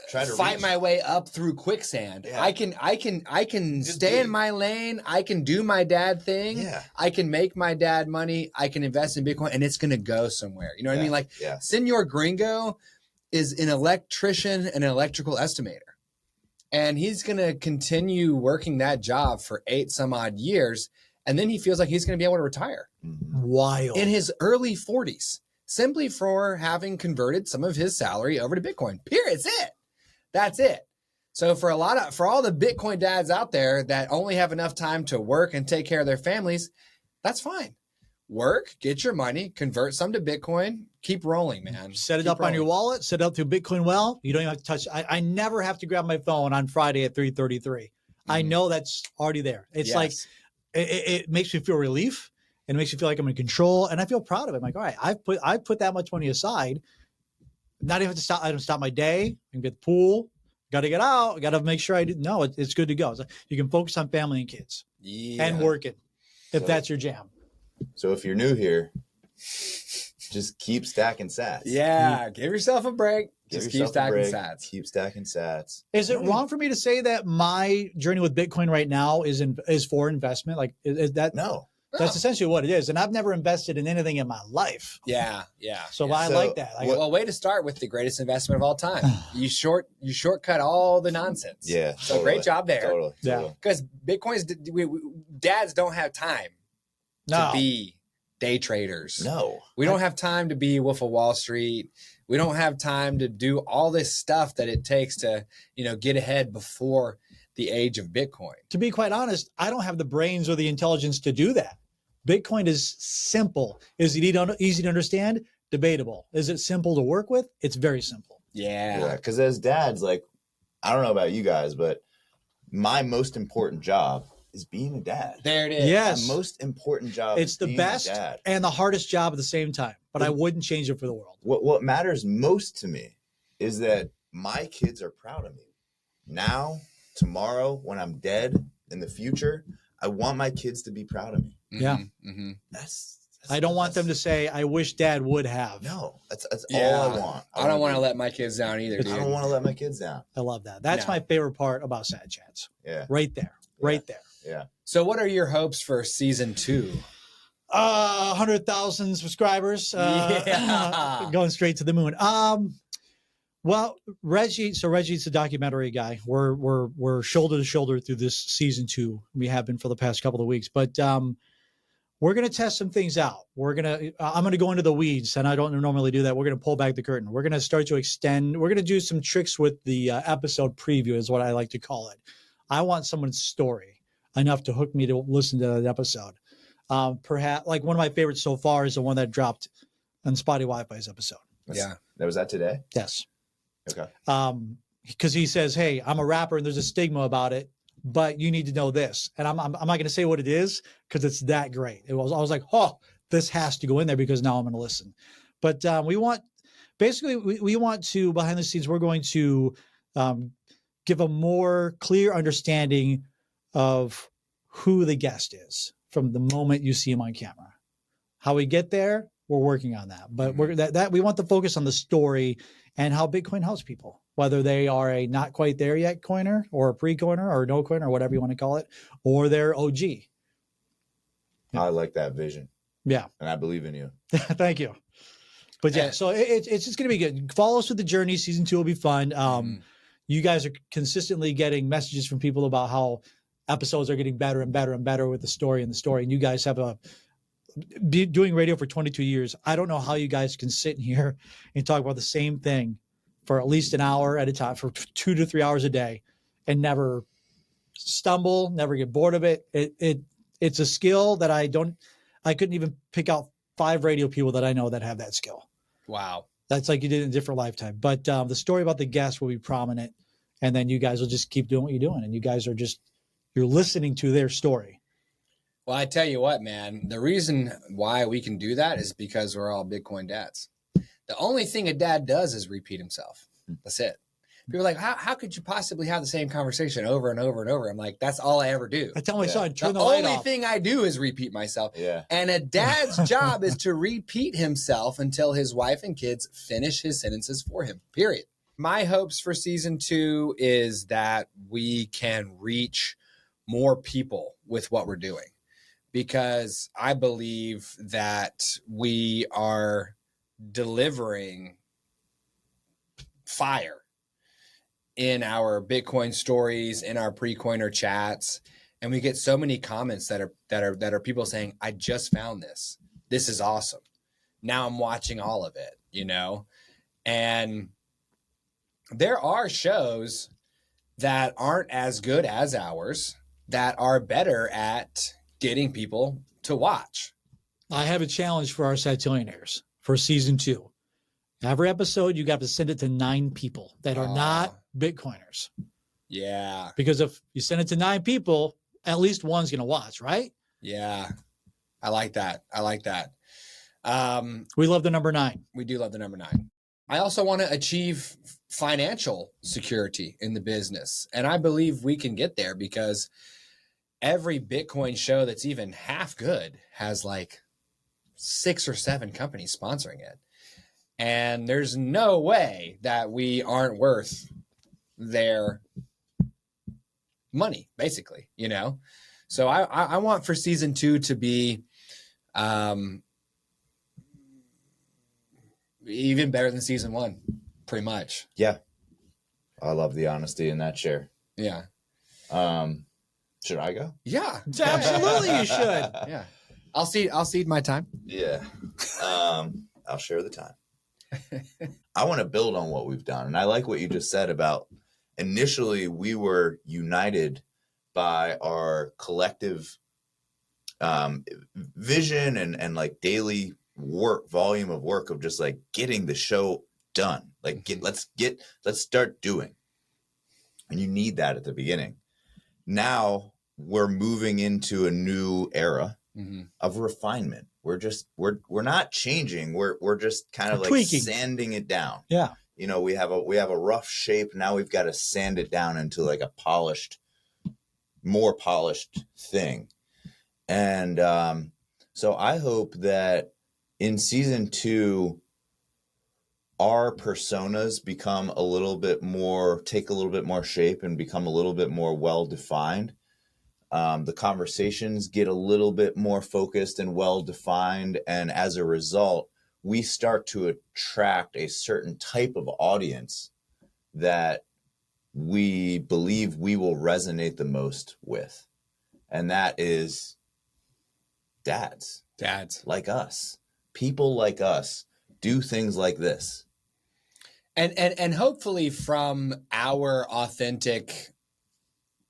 [SPEAKER 2] try to fight my way up through quicksand. Yeah. I can stay in my lane. I can do my dad thing. Yeah. I can make my dad money. I can invest in Bitcoin and it's going to go somewhere. You know what I mean? Like, Senor Gringo is an electrician and an electrical estimator. And he's going to continue working that job for 8 some odd years. And then he feels like he's going to be able to retire.
[SPEAKER 1] Wild.
[SPEAKER 2] In his early 40s, simply for having converted some of his salary over to Bitcoin. Period. It's it. That's it. So for all the Bitcoin dads out there that only have enough time to work and take care of their families, that's fine. Work, get your money, convert some to Bitcoin, keep rolling, man.
[SPEAKER 1] Set it up on your wallet, set it up through Bitcoin Well. You don't even have to touch. I never have to grab my phone on Friday at 3:33. I know that's already there. It's like, it makes me feel relief and it makes me feel like I'm in control. And I feel proud of it. I'm like, all right, I put that much money aside. Not even have to stop. I don't stop my day. I can get the pool. Got to get out. Got to make sure I do. No, it's good to go. So you can focus on family and kids and working if that's your jam.
[SPEAKER 3] So if you're new here, just keep stacking sats.
[SPEAKER 2] Yeah, give yourself a break. Just keep stacking sats.
[SPEAKER 3] Keep stacking sats.
[SPEAKER 1] Is it wrong for me to say that my journey with Bitcoin right now is for investment? Like, is that?
[SPEAKER 3] No.
[SPEAKER 1] That's essentially what it is. And I've never invested in anything in my life.
[SPEAKER 2] Yeah.
[SPEAKER 1] So I like that.
[SPEAKER 2] Well, way to start with the greatest investment of all time. You shortcut all the nonsense.
[SPEAKER 3] Yeah.
[SPEAKER 2] So totally. Great job there.
[SPEAKER 3] Totally.
[SPEAKER 1] Yeah.
[SPEAKER 2] Because dads don't have time to be day traders.
[SPEAKER 3] No.
[SPEAKER 2] We don't have time to be Wolf of Wall Street. We don't have time to do all this stuff that it takes to, get ahead before the age of Bitcoin.
[SPEAKER 1] To be quite honest, I don't have the brains or the intelligence to do that. Bitcoin is simple. Is it easy to understand? Debatable. Is it simple to work with? It's very simple.
[SPEAKER 2] Yeah.
[SPEAKER 3] Because as dads, like, I don't know about you guys, but my most important job is being a dad.
[SPEAKER 2] There it is.
[SPEAKER 1] Yes.
[SPEAKER 3] My most important job.
[SPEAKER 1] It's the best and the hardest job at the same time, but I wouldn't change it for the world.
[SPEAKER 3] What matters most to me is that my kids are proud of me. Now, tomorrow, when I'm dead, in the future, I want my kids to be proud of me.
[SPEAKER 1] Yeah.
[SPEAKER 2] Mm-hmm.
[SPEAKER 3] That's
[SPEAKER 1] I don't want them to say, I wish dad would have.
[SPEAKER 3] No, that's all I want.
[SPEAKER 2] I don't want to let my kids down either, dude.
[SPEAKER 3] I don't want to let my kids down.
[SPEAKER 1] I love that. That's my favorite part about satchats.
[SPEAKER 3] Yeah.
[SPEAKER 1] Right there. Right there.
[SPEAKER 3] Yeah.
[SPEAKER 2] So what are your hopes for season 2?
[SPEAKER 1] 100,000 subscribers. Going straight to the moon. Well, Reggie's the documentary guy. We're shoulder to shoulder through this season 2. We have been for the past couple of weeks, but we're going to test some things out. I'm going to go into the weeds, and I don't normally do that. We're going to pull back the curtain. We're going to start to extend. We're going to do some tricks with the episode preview is what I like to call it. I want someone's story enough to hook me to listen to that episode. Perhaps like one of my favorites so far is the one that dropped on Spotty Wi-Fi's episode.
[SPEAKER 3] Was that today?
[SPEAKER 1] Yes.
[SPEAKER 3] Okay.
[SPEAKER 1] Because he says, hey, I'm a rapper and there's a stigma about it, but you need to know this. And I'm not going to say what it is because it's that great. I was like, oh, this has to go in there because now I'm going to listen. But we want to, behind the scenes, we're going to give a more clear understanding of who the guest is from the moment you see him on camera. How we get there, we're working on that. But we want to focus on the story and how Bitcoin helps people, whether they are a not quite there yet coiner or a pre-coiner or no coiner or whatever you want to call it, or they're OG. Yeah.
[SPEAKER 3] I like that vision.
[SPEAKER 1] Yeah.
[SPEAKER 3] And I believe in you.
[SPEAKER 1] Thank you. But yeah, so it's just going to be good. Follow us through the journey. Season 2 will be fun. You guys are consistently getting messages from people about how episodes are getting better and better and better with the story. And you guys have doing radio for 22 years. I don't know how you guys can sit in here and talk about the same thing for at least an hour at a time for 2 to 3 hours a day and never stumble, never get bored of it. It's a skill that I couldn't even pick out 5 radio people that I know that have that skill.
[SPEAKER 2] Wow.
[SPEAKER 1] That's like you did in a different lifetime. But the story about the guests will be prominent, and then you guys will just keep doing what you're doing, and you guys are you're listening to their story.
[SPEAKER 2] Well, I tell you what, man, the reason why we can do that is because we're all Bitcoin dads. The only thing a dad does is repeat himself. That's it. People are like, how could you possibly have the same conversation over and over and over? I'm like, that's all I ever do.
[SPEAKER 1] I tell my son, turn
[SPEAKER 2] The
[SPEAKER 1] the light
[SPEAKER 2] only
[SPEAKER 1] off.
[SPEAKER 2] thing I do is repeat myself.
[SPEAKER 3] Yeah.
[SPEAKER 2] And a dad's job is to repeat himself until his wife and kids finish his sentences for him, period. My hopes for season 2 is that we can reach more people with what we're doing, because I believe that we are delivering fire in our Bitcoin stories, in our pre-coiner chats. And we get so many comments that are people saying, I just found this. This is awesome. Now I'm watching all of it, you know? And there are shows that aren't as good as ours that are better at getting people to watch.
[SPEAKER 1] I have a challenge for our Satillionaires for season 2. Every episode, you got to send it to 9 people that are not Bitcoiners.
[SPEAKER 2] Yeah.
[SPEAKER 1] Because if you send it to 9 people, at least one's going to watch, right?
[SPEAKER 2] Yeah. I like that.
[SPEAKER 1] We love the number 9.
[SPEAKER 2] We do love the number 9. I also want to achieve financial security in the business. And I believe we can get there because every Bitcoin show that's even half good has like 6 or 7 companies sponsoring it. And there's no way that we aren't worth their money, basically, you know? So I want for season 2 to be even better than season 1, pretty much.
[SPEAKER 3] Yeah. I love the honesty in that share.
[SPEAKER 2] Yeah.
[SPEAKER 3] Should I go?
[SPEAKER 2] Yeah.
[SPEAKER 1] Absolutely, you should.
[SPEAKER 2] Yeah. I'll cede my time.
[SPEAKER 3] Yeah. I'll share the time. I want to build on what we've done. And I like what you just said about initially we were united by our collective vision and like daily volume of work of just like getting the show done. Like let's start doing. And you need that at the beginning. Now we're moving into a new era of refinement. We're not changing. We're just kind of like
[SPEAKER 1] tweaking,
[SPEAKER 3] sanding it down.
[SPEAKER 1] Yeah.
[SPEAKER 3] You know, we have a rough shape. Now we've got to sand it down into like a more polished thing. And so I hope that in season 2, our personas become take a little bit more shape and become a little bit more well-defined. The conversations get a little bit more focused and well-defined. And as a result, we start to attract a certain type of audience that we believe we will resonate the most with. And that is dads like us. People like us do things like this.
[SPEAKER 2] And hopefully from our authentic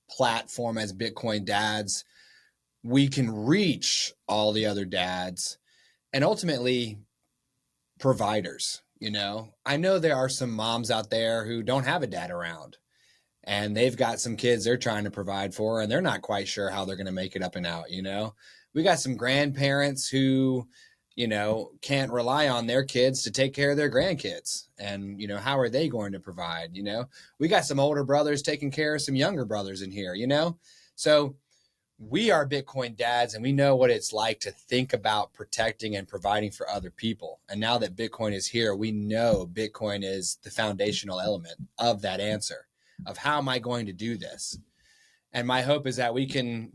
[SPEAKER 2] platform as Bitcoin dads, we can reach all the other dads and ultimately providers. You know, I know there are some moms out there who don't have a dad around and they've got some kids they're trying to provide for and they're not quite sure how they're going to make it up and out. You know, we got some grandparents who, you know, can't rely on their kids to take care of their grandkids. And, you know, how are they going to provide? You know, we got some older brothers taking care of some younger brothers in here, you know? So we are Bitcoin dads and we know what it's like to think about protecting and providing for other people. And now that Bitcoin is here, we know Bitcoin is the foundational element of that answer of how am I going to do this? And my hope is that we can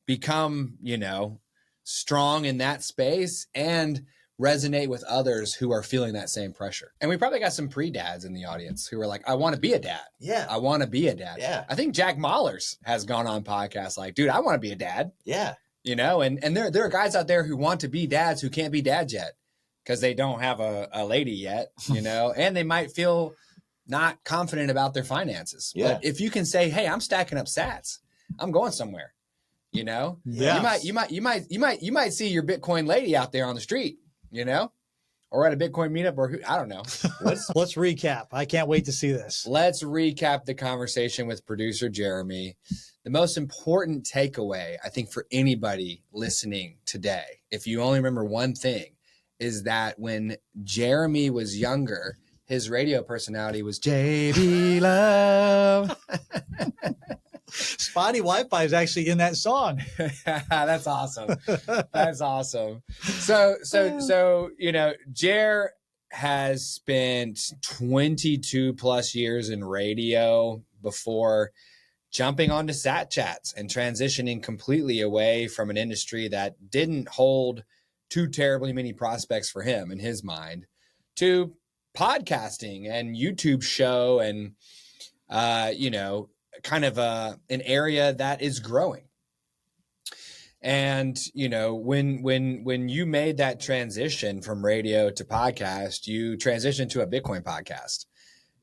[SPEAKER 2] become, you know, strong in that space and resonate with others who are feeling that same pressure. And we probably got some pre-dads in the audience who are like, I want to be a dad.
[SPEAKER 3] Yeah.
[SPEAKER 2] I want to be a dad.
[SPEAKER 3] Yeah.
[SPEAKER 2] I think Jack Mahlers has gone on podcasts like, dude, I want to be a dad.
[SPEAKER 3] Yeah.
[SPEAKER 2] You know, and there are guys out there who want to be dads who can't be dads yet because they don't have a lady yet, you know, and they might feel not confident about their finances.
[SPEAKER 3] Yeah.
[SPEAKER 2] But if you can say, hey, I'm stacking up sats, I'm going somewhere, you know,
[SPEAKER 1] Yes.
[SPEAKER 2] you might see your Bitcoin lady out there on the street, you know, or at a Bitcoin meetup, or I don't know.
[SPEAKER 1] Let's recap. I can't wait to see this.
[SPEAKER 2] Let's recap the conversation with producer Jeremy. The most important takeaway, I think, for anybody listening today, if you only remember one thing, is that when Jeremy was younger, his radio personality was JB Love.
[SPEAKER 1] Spotty Wi-Fi is actually in that song.
[SPEAKER 2] That's awesome. That's awesome. So, you know, Jer has spent 22 plus years in radio before jumping onto satchats and transitioning completely away from an industry that didn't hold too terribly many prospects for him in his mind, to podcasting and YouTube show and, you know, kind of an area that is growing. And, you know, when you made that transition from radio to podcast, you transitioned to a Bitcoin podcast.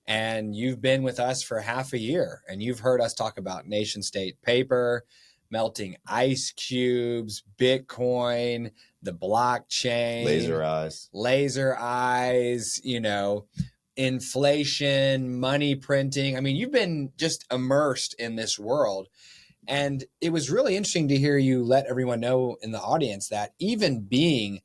[SPEAKER 2] And you've been with us for half a year, and you've heard us talk about nation state paper, melting ice cubes, Bitcoin, the blockchain, laser eyes, you know, inflation, money printing. I mean, you've been just immersed in this world. And it was really interesting to hear you let everyone know in the audience that even being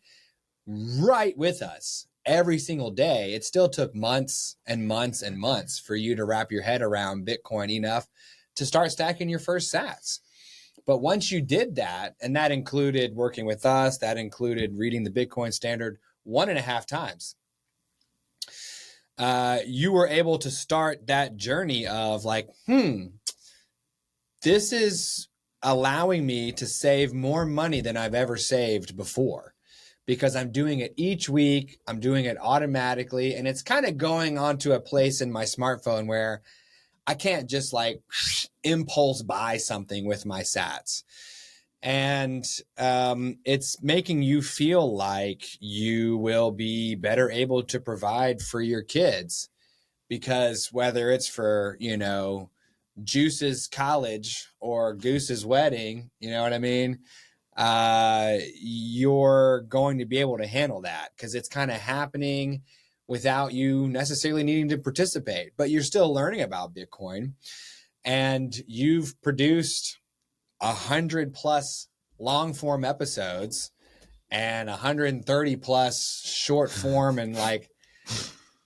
[SPEAKER 2] right with us every single day, it still took months and months and months for you to wrap your head around Bitcoin enough to start stacking your first sats. But once you did that, and that included working with us, that included reading the Bitcoin Standard 1.5 times, you were able to start that journey of like, this is allowing me to save more money than I've ever saved before, because I'm doing it each week. I'm doing it automatically. And it's kind of going onto a place in my smartphone where I can't just like impulse buy something with my sats. And it's making you feel like you will be better able to provide for your kids, because whether it's for, you know, Juice's college or Goose's wedding, you know what I mean? You're going to be able to handle that because it's kind of happening without you necessarily needing to participate, but you're still learning about Bitcoin, and you've produced 100 plus long form episodes and 130 plus short form. And like,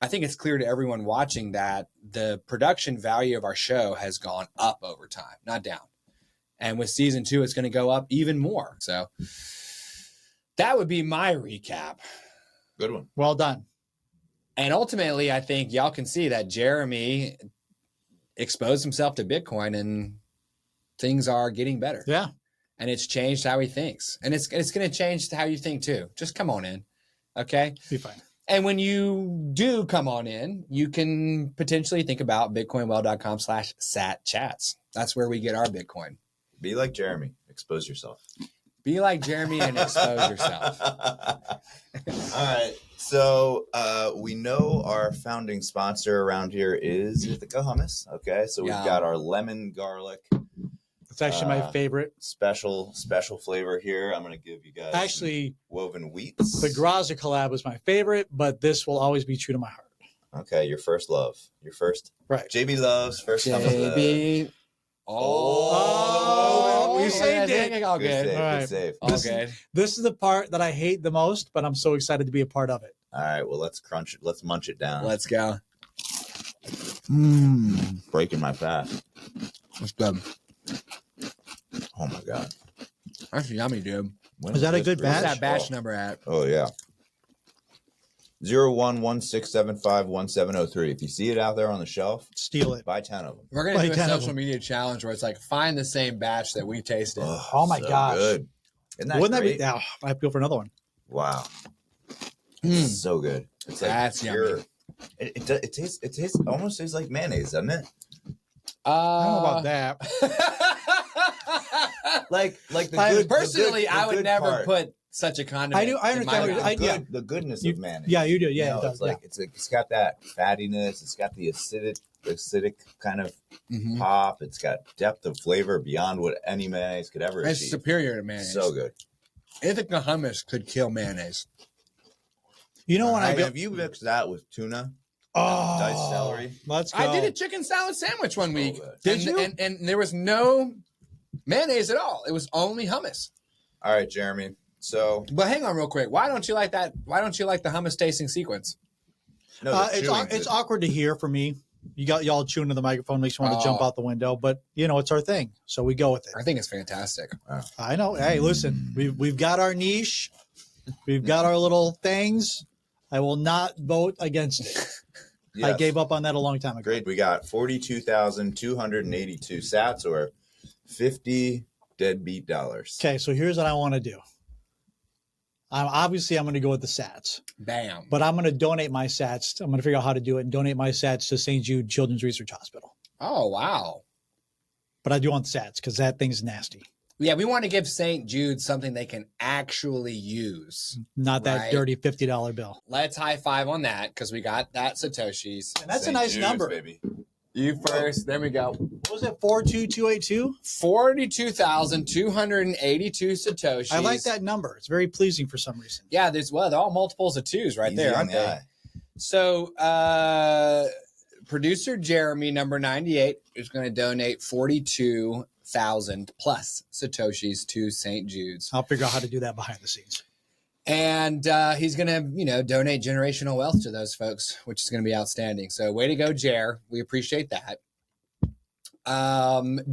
[SPEAKER 2] I think it's clear to everyone watching that the production value of our show has gone up over time, not down. And with season 2, it's going to go up even more. So that would be my recap.
[SPEAKER 3] Good one.
[SPEAKER 1] Well done.
[SPEAKER 2] And ultimately, I think y'all can see that Jeremy exposed himself to Bitcoin and things are getting better.
[SPEAKER 1] Yeah.
[SPEAKER 2] And it's changed how he thinks. And it's going to change how you think too. Just come on in. Okay.
[SPEAKER 1] Be fine.
[SPEAKER 2] And when you do come on in, you can potentially think about bitcoinwell.com/satchats. That's where we get our Bitcoin.
[SPEAKER 3] Be like Jeremy. Expose yourself.
[SPEAKER 2] Be like Jeremy and expose yourself.
[SPEAKER 3] All right. So we know our founding sponsor around here is Ithaca Hummus. Okay. So we've got our lemon garlic.
[SPEAKER 1] It's actually my favorite.
[SPEAKER 3] Special flavor here. I'm going to give you guys
[SPEAKER 1] actually
[SPEAKER 3] woven wheats.
[SPEAKER 1] The Graza collab was my favorite, but this will always be true to my heart.
[SPEAKER 3] Okay. Your first love. Your first.
[SPEAKER 1] Right.
[SPEAKER 3] JB loves first.
[SPEAKER 2] JB.
[SPEAKER 1] Oh, we saved it.
[SPEAKER 2] All
[SPEAKER 3] Good
[SPEAKER 2] good.
[SPEAKER 3] save,
[SPEAKER 1] All right.
[SPEAKER 3] good save.
[SPEAKER 2] All good.
[SPEAKER 1] This is the part that I hate the most, but I'm so excited to be a part of it.
[SPEAKER 3] All right. Well, let's crunch it. Let's munch it down.
[SPEAKER 2] Let's go.
[SPEAKER 3] Breaking my fast.
[SPEAKER 2] That's good.
[SPEAKER 3] Oh my God.
[SPEAKER 2] That's yummy, dude.
[SPEAKER 3] When
[SPEAKER 1] Is that a
[SPEAKER 3] this
[SPEAKER 1] good
[SPEAKER 3] really-
[SPEAKER 2] What's
[SPEAKER 1] batch?
[SPEAKER 2] that batch number at?
[SPEAKER 3] Oh yeah. 0116751703. If you see it out there on the shelf,
[SPEAKER 1] Steal it.
[SPEAKER 3] buy 10 of them.
[SPEAKER 2] We're going to
[SPEAKER 1] Like
[SPEAKER 2] do a
[SPEAKER 1] 10 of
[SPEAKER 2] social
[SPEAKER 1] them.
[SPEAKER 2] media challenge where it's like, find the same batch that we tasted.
[SPEAKER 1] Oh my gosh.
[SPEAKER 3] Good. Isn't that
[SPEAKER 1] Wouldn't
[SPEAKER 3] great?
[SPEAKER 1] that be? Oh, I feel for another one.
[SPEAKER 3] Wow. It's so good. It's like
[SPEAKER 2] That's
[SPEAKER 3] pure.
[SPEAKER 2] yummy.
[SPEAKER 3] It tastes almost tastes like mayonnaise, doesn't it?
[SPEAKER 1] I don't know about that.
[SPEAKER 3] Like the
[SPEAKER 1] I-
[SPEAKER 3] good.
[SPEAKER 2] Personally,
[SPEAKER 3] the
[SPEAKER 2] I would
[SPEAKER 3] good
[SPEAKER 2] never
[SPEAKER 3] part.
[SPEAKER 2] put such a condiment.
[SPEAKER 1] I do. I
[SPEAKER 2] in my
[SPEAKER 1] understand.
[SPEAKER 2] mouth.
[SPEAKER 1] Yeah.
[SPEAKER 3] The goodness of mayonnaise.
[SPEAKER 1] Yeah, you do. Yeah,
[SPEAKER 3] You know,
[SPEAKER 1] it does.
[SPEAKER 3] it's like it's got that fattiness. It's got the acidic kind of pop. It's got depth of flavor beyond what any mayonnaise could ever
[SPEAKER 2] It's
[SPEAKER 3] achieve.
[SPEAKER 2] superior to mayonnaise.
[SPEAKER 3] So good.
[SPEAKER 2] Ithaca hummus could kill mayonnaise.
[SPEAKER 1] You know when I go,
[SPEAKER 3] have you mixed that with tuna?
[SPEAKER 1] oh,
[SPEAKER 3] Diced celery.
[SPEAKER 1] Let's go.
[SPEAKER 2] I did a chicken salad sandwich one week.
[SPEAKER 3] good.
[SPEAKER 1] Did you?
[SPEAKER 2] And there was no mayonnaise at all. It was only hummus.
[SPEAKER 3] All right, Jeremy. So
[SPEAKER 2] But hang on real quick. Why don't you like that? Why don't you like the hummus tasting sequence?
[SPEAKER 3] no, the
[SPEAKER 1] it's
[SPEAKER 3] chewing
[SPEAKER 1] it's
[SPEAKER 3] is-
[SPEAKER 1] awkward to hear for me. You got y'all chewing to the microphone, makes you want to jump out the window. But you know, it's our thing, so we go with it.
[SPEAKER 2] I think it's fantastic.
[SPEAKER 1] I know. Hey, listen, we've got our niche, we've got our little things. I will not vote against it. I
[SPEAKER 3] Yes.
[SPEAKER 1] gave up on that a long time ago.
[SPEAKER 3] Great. We got 42,282 sats, or 50 deadbeat dollars.
[SPEAKER 1] Okay, so here's what I want to do. I'm going to go with the sats,
[SPEAKER 2] Bam.
[SPEAKER 1] but I'm going to donate my sats. I'm going to figure out how to do it and donate my sats to St. Jude Children's Research Hospital.
[SPEAKER 2] Oh, wow.
[SPEAKER 1] But I do want the sats because that thing's nasty.
[SPEAKER 2] Yeah, we want to give St. Jude something they can actually use.
[SPEAKER 1] Not that
[SPEAKER 2] Right.
[SPEAKER 1] dirty $50 bill.
[SPEAKER 2] Let's high five on that because we got that Satoshi's.
[SPEAKER 1] And that's
[SPEAKER 3] St.
[SPEAKER 1] a nice
[SPEAKER 3] Jude's,
[SPEAKER 1] number.
[SPEAKER 3] baby.
[SPEAKER 2] You first. There we go.
[SPEAKER 1] What was it? 42282?
[SPEAKER 2] 42,282 Satoshis.
[SPEAKER 1] I like that number. It's very pleasing for some reason.
[SPEAKER 2] Yeah, they're all multiples of twos right
[SPEAKER 3] Easy
[SPEAKER 2] there,
[SPEAKER 3] on
[SPEAKER 2] aren't
[SPEAKER 3] the
[SPEAKER 2] they?
[SPEAKER 3] eye.
[SPEAKER 2] So, producer Jeremy, number 98, is going to donate 42,000 plus Satoshis to St. Jude's.
[SPEAKER 1] I'll figure out how to do that behind the scenes.
[SPEAKER 2] And he's going to, donate generational wealth to those folks, which is going to be outstanding. So way to go, Jer. We appreciate that.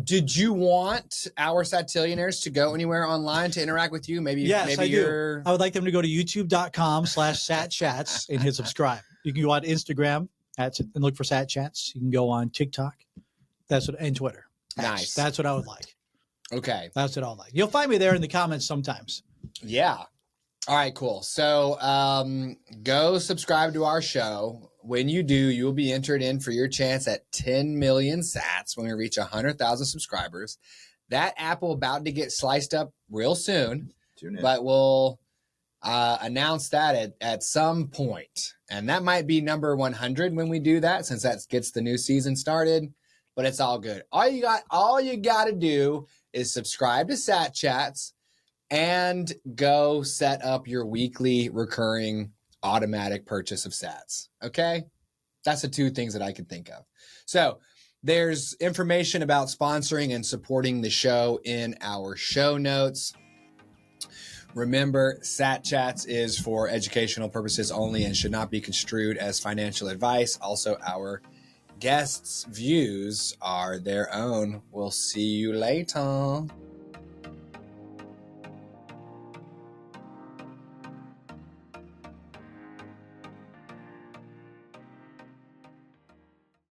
[SPEAKER 2] Did you want our Satillionaires to go anywhere online to interact with you? Maybe,
[SPEAKER 1] Yes,
[SPEAKER 2] maybe
[SPEAKER 1] I
[SPEAKER 2] you're...
[SPEAKER 1] do. I would like them to go to youtube.com/satchats and hit subscribe. You can go on Instagram and look for satchats. You can go on TikTok. And Twitter.
[SPEAKER 2] Nice.
[SPEAKER 1] That's what I would like.
[SPEAKER 2] Okay.
[SPEAKER 1] That's what I would like. You'll find me there in the comments sometimes.
[SPEAKER 2] Yeah. All right, cool. So go subscribe to our show. When you do, you'll be entered in for your chance at 10 million sats when we reach 100,000 subscribers. That apple about to get sliced up real soon,
[SPEAKER 3] Tune in.
[SPEAKER 2] but we'll announce that at some point. And that might be number 100 when we do that, since that gets the new season started. But it's all good. All you got to do is subscribe to Sat Chats and go set up your weekly recurring automatic purchase of sats. Okay? That's the two things that I could think of. So there's information about sponsoring and supporting the show in our show notes. Remember, Sat Chats is for educational purposes only and should not be construed as financial advice. Also, our guests' views are their own. We'll see you later.